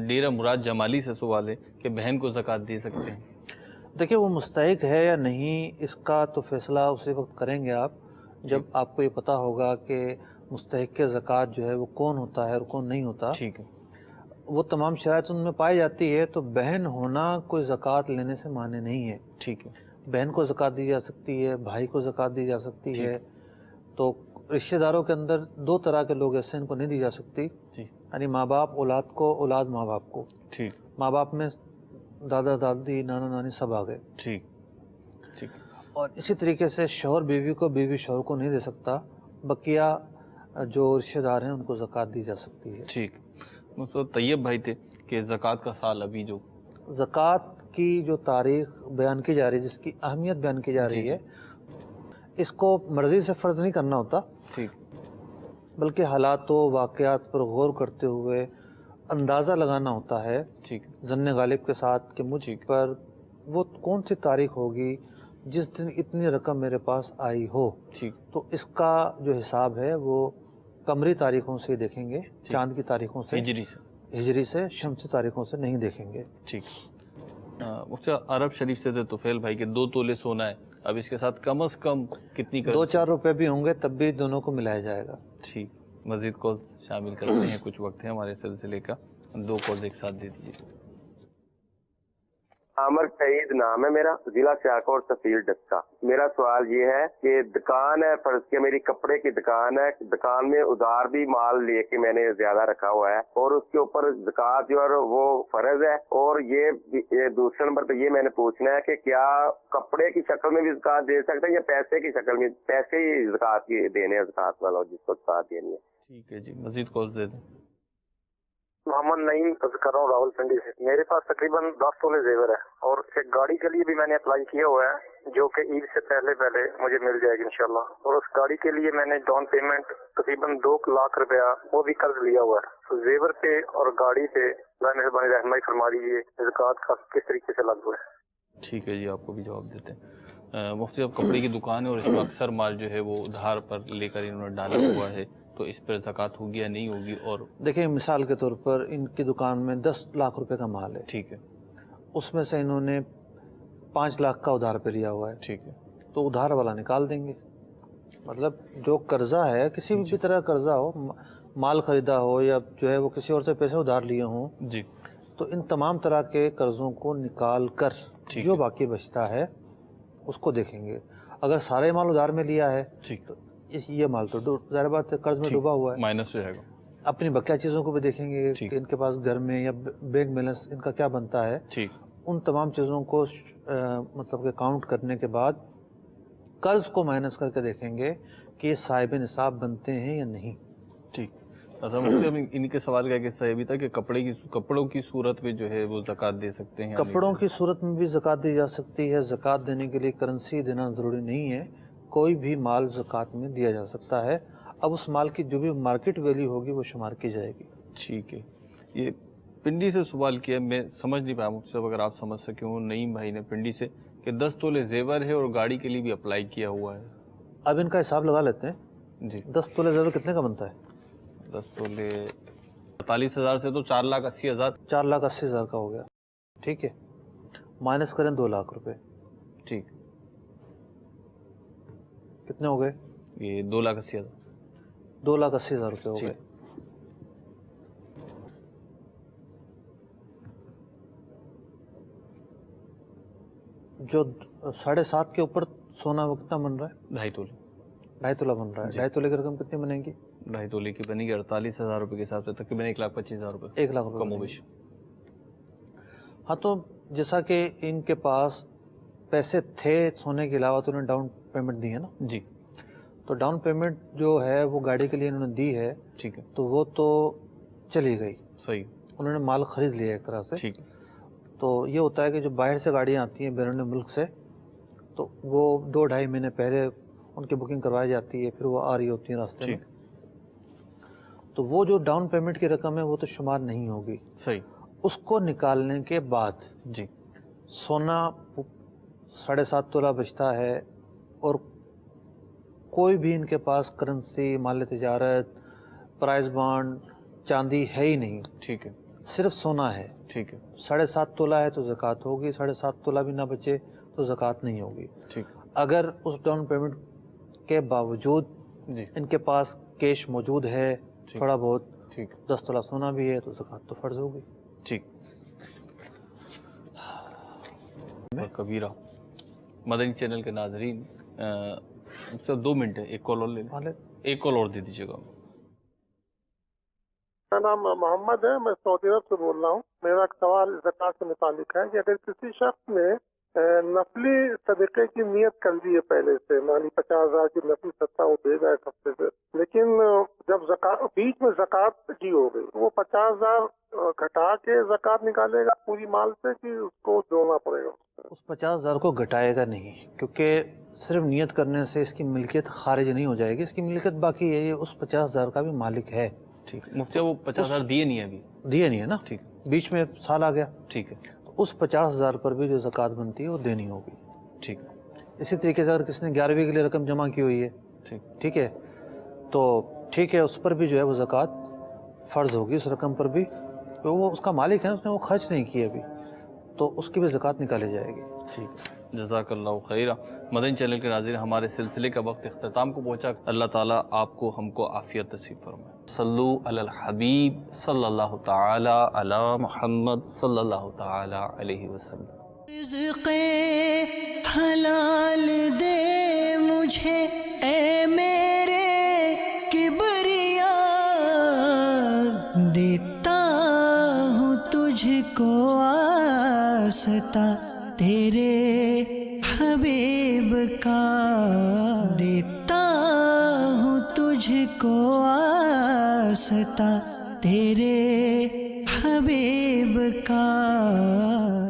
ڈیرہ مراد جمالی سے سوال ہے کہ بہن کو زکوٰۃ دے سکتے ہیں؟ دیکھیں وہ مستحق ہے یا نہیں اس کا تو فیصلہ اسی وقت کریں گے آپ جب آپ کو یہ پتہ ہوگا کہ مستحق زکوٰۃ جو ہے وہ کون ہوتا ہے اور کون نہیں ہوتا۔ ٹھیک ہے، وہ تمام شرائط ان میں پائی جاتی ہے تو بہن ہونا کوئی زکوٰۃ لینے سے مانے نہیں ہے۔ ٹھیک ہے، بہن کو زکوٰۃ دی جا سکتی ہے، بھائی کو زکوٰۃ دی جا سکتی ہے، تو رشتہ داروں کے اندر 2 طرح کے لوگ ایسے ان کو نہیں دی جا سکتی، یعنی ماں باپ اولاد کو، اولاد ماں باپ کو۔ ٹھیک، ماں باپ میں دادا دادی نانا نانی سب آ گئے۔ ٹھیک، ٹھیک، اور اسی طریقے سے شوہر بیوی کو، بیوی شوہر کو نہیں دے سکتا، بقیہ جو رشتہ دار ہیں ان کو زکوٰۃ دی جا سکتی ہے۔ ٹھیک۔ مطلب طیب بھائی تھے کہ زکوٰۃ کا سال ابھی جو زکوٰۃ کی جو تاریخ بیان کی جا رہی ہے، جس کی اہمیت بیان کی جا رہی ہے، اس کو مرضی سے فرض نہیں کرنا ہوتا، ٹھیک، بلکہ حالات و واقعات پر غور کرتے ہوئے اندازہ لگانا ہوتا ہے، ٹھیک، ظن غالب کے ساتھ کہ مجھ پر وہ کون سی تاریخ ہوگی جس دن اتنی رقم میرے پاس آئی ہو، ٹھیک، تو اس کا جو حساب ہے وہ قمری تاریخوں سے دیکھیں گے، چاند کی تاریخوں سے، ہجری سے، شمسی تاریخوں سے نہیں دیکھیں گے۔ ٹھیک۔ عرب شریف سے تھے طفیل بھائی کہ 2 تولے سونا ہے، اب اس کے ساتھ کم از کم کتنی 2-4 روپے بھی ہوں گے تب بھی دونوں کو ملایا جائے گا۔ ٹھیک، مزید کالز شامل کرتے ہیں، کچھ وقت ہے ہمارے سلسلے کا، 2 کالز ایک ساتھ دے دیجیے۔ عامر سعید نام ہے میرا، ضلع سیاکوٹ تحصیل ڈسکا۔ میرا سوال یہ ہے کہ دکان ہے، فرض کیا میری کپڑے کی دکان ہے، دکان میں ادھار بھی مال لے کے میں نے زیادہ رکھا ہوا ہے اور اس کے اوپر زکوٰۃ جو ہے وہ فرض ہے، اور یہ دوسرے نمبر پہ یہ میں نے پوچھنا ہے کہ کیا کپڑے کی شکل میں بھی زکوٰۃ دے سکتے ہیں یا پیسے کی شکل میں؟ پیسے ہی زکوٰۃ کی دینے ہیں زکوٰۃ والا جس کو زکوٰۃ دینی ہے۔ ٹھیک ہے جی، مزید کالز دے دیں۔ محمد نعیم کر رہا ہوں راول پنڈی سے۔ میرے پاس تقریباً 10 تولے زیور ہے اور ایک گاڑی کے لیے بھی میں نے اپلائی کیا ہوا ہے جو کہ عید سے پہلے مجھے مل جائے گی انشاءاللہ، اور اس گاڑی کے لیے میں نے ڈاؤن پیمنٹ تقریباً 2 لاکھ روپیہ وہ بھی قرض لیا ہوا ہے۔ تو زیور پہ اور گاڑی پہ اللہ مہربانی رہنمائی فرما دیجیے زکوٰۃ کا کس طریقے سے لاگو ہے۔ ٹھیک ہے جی، آپ کو بھی جواب دیتے ہیں۔ مفتی صاحب، کپڑے کی دکان ہے اور اس میں اکثر مال جو ہے وہ ادھار پر لے کر انہوں نے ڈالا ہوا ہے، تو اس پر زکوٰۃ ہوگی یا نہیں ہوگی؟ اور دیکھیں مثال کے طور پر ان کی دکان میں 10 لاکھ روپے کا مال ہے، ٹھیک ہے، اس میں سے انہوں نے 5 لاکھ کا ادھار پہ لیا ہوا ہے، ٹھیک ہے، تو ادھار والا نکال دیں گے۔ مطلب جو قرضہ ہے، کسی بھی طرح قرضہ ہو، مال خریدا ہو یا جو ہے وہ کسی اور سے پیسے ادھار لیے ہوں جی، تو ان تمام طرح کے قرضوں کو نکال کر جو باقی بچتا ہے اس کو دیکھیں گے۔ اگر سارے مال ادھار میں لیا ہے تو یہ مال تو ظاہر بات ہے قرض میں ڈوبا ہوا ہے، مائنس رہے گا۔ اپنی بقیہ چیزوں کو بھی دیکھیں گے کہ ان کے پاس گھر میں یا بینک بیلنس ان کا کیا بنتا ہے، ان تمام چیزوں کو مطلب کہ کاؤنٹ کرنے کے بعد قرض کو مائنس کر کے دیکھیں گے کہ یہ صاحب نصاب بنتے ہیں یا نہیں۔ ٹھیک، ان کے سوال کا قصہ یہ بھی تھا کہ کپڑوں کی صورت میں جو ہے وہ زکوٰۃ دے سکتے ہیں؟ کپڑوں کی صورت میں بھی زکوٰۃ دی جا سکتی ہے۔ زکوٰۃ دینے کے لیے کرنسی دینا ضروری نہیں ہے، کوئی بھی مال زکوٰۃ میں دیا جا سکتا ہے۔ اب اس مال کی جو بھی مارکیٹ ویلیو ہوگی وہ شمار کی جائے گی۔ ٹھیک ہے، یہ پنڈی سے سوال کیا، میں سمجھ نہیں پایا مجھ سے، اگر آپ سمجھ سکیں ہوں، نعیم بھائی نے پنڈی سے، کہ 10 تولے زیور ہے اور گاڑی کے لیے بھی اپلائی کیا ہوا ہے۔ اب ان کا حساب لگا لیتے ہیں جی۔ 10 تولے زیور کتنے کا بنتا ہے؟ 10 تولے 48,000 سے تو 4,80,000، 4,80,000 کا ہو گیا، ٹھیک ہے، مائنس کریں 2 لاکھ روپے، ٹھیک، کتنے ہو گئے؟ یہ 2,80,000، 2,80,000 روپے ہو گئے۔ جو 7.5 کے اوپر سونا وہ کتنا بن رہا ہے؟ 2.5 تولے، 2.5 تولہ بن رہا ہے۔ 2.5 تولے کی رقم کتنی بنے گی؟ 2.5 تولے کی بنے گی 48,000 روپے کے حساب سے تقریباً 1,25,000 روپے، 1 لاکھ روپے کم و بیش۔ ہاں، تو جیسا کہ ان کے پاس پیسے تھے سونے کے علاوہ تو انہوں نے ڈاؤن پیمنٹ دی ہے نا جی، تو ڈاؤن پیمنٹ جو ہے وہ گاڑی کے لیے انہوں نے دی ہے، ٹھیک ہے، تو وہ تو چلی گئی، صحیح، انہوں نے مال خرید لیا ایک طرح سے۔ ٹھیک، تو یہ ہوتا ہے کہ جو باہر سے گاڑیاں آتی ہیں بیرون ملک سے، تو وہ 2-2.5 مہینے پہلے ان کی بکنگ کروائی جاتی ہے، پھر وہ آ رہی ہوتی ہیں راستے میں، تو وہ جو ڈاؤن پیمنٹ کی رقم ہے وہ تو شمار نہیں ہوگی۔ صحیح، اس کو نکالنے کے بعد جی، سونا 7.5 تولہ بچتا ہے اور کوئی بھی ان کے پاس کرنسی، مال تجارت، پرائز بانڈ، چاندی ہے ہی نہیں، ٹھیک ہے، صرف سونا ہے، ٹھیک ہے، 7.5 تولہ ہے تو زکوٰۃ ہوگی، 7.5 تولہ بھی نہ بچے تو زکوٰۃ نہیں ہوگی۔ ٹھیک، اگر اس ڈاؤن پیمنٹ کے باوجود ان کے پاس کیش موجود ہے تھوڑا بہت، 10 تولہ سونا بھی ہے، تو زکوٰۃ تو فرض ہوگی۔ ٹھیک، کبیرہ مدنی چینل کے ناظرین، صرف 2 منٹ ہے، ایک کال اور لے لیں، ایک کال اور دے دیجیے گا۔ میرا نام محمد ہے، میں سعودی عرب سے بول رہا ہوں۔ میرا ایک سوال زکوٰۃ سے متعلق ہے کہ اگر کسی شخص نے نفلی صدقے کی نیت کر دی ہے پہلے سے، یعنی 50,000 کی نفلی صدقہ وہ دے گا ایک ہفتے سے، لیکن جب بیچ میں زکوٰۃ کی ہو گئی، وہ 50,000 گھٹا کے زکوٰۃ نکالے گا پوری مال سے کہ اس کو جوڑنا پڑے گا؟ اس 50,000 کو گھٹائے گا نہیں، کیونکہ صرف نیت کرنے سے اس کی ملکیت خارج نہیں ہو جائے گی، اس کی ملکیت باقی ہے، یہ اس 50,000 کا بھی مالک ہے۔ ٹھیک، مفتی وہ 50,000 دیے نہیں ہے ابھی؟ دیے نہیں ہے نا، ٹھیک، بیچ میں سال آ گیا، ٹھیک ہے، اس 50,000 پر بھی جو زکوٰۃ بنتی ہے وہ دینی ہوگی۔ ٹھیک، اسی طریقے سے اگر کسی نے 11ویں کے لیے رقم جمع کی ہوئی ہے، ٹھیک ہے، تو ٹھیک ہے، اس پر بھی جو ہے وہ زکوٰۃ فرض ہوگی، اس رقم پر بھی، تو وہ اس کا مالک ہے، اس نے وہ خرچ نہیں کی ابھی، تو اس کی بھی زکوٰۃ نکالی جائے گی۔ ٹھیک ہے، جزاک اللہ خیرہ۔ مدنی چینل کے ناظرین، ہمارے سلسلے کا وقت اختتام کو پہنچا، اللہ تعالیٰ آپ کو ہم کو عافیت نصیب فرمائے۔ صلو علی الحبیب صلی اللہ تعالی علی محمد صلی اللہ تعالی علیہ وسلم۔ رزق حلال دے مجھے اے میرے کبریا، دیتا ہوں تجھ کو واسطہ تیرے حبیب کا، دیتا ہوں تجھ کو واسطہ تیرے حبیب کا۔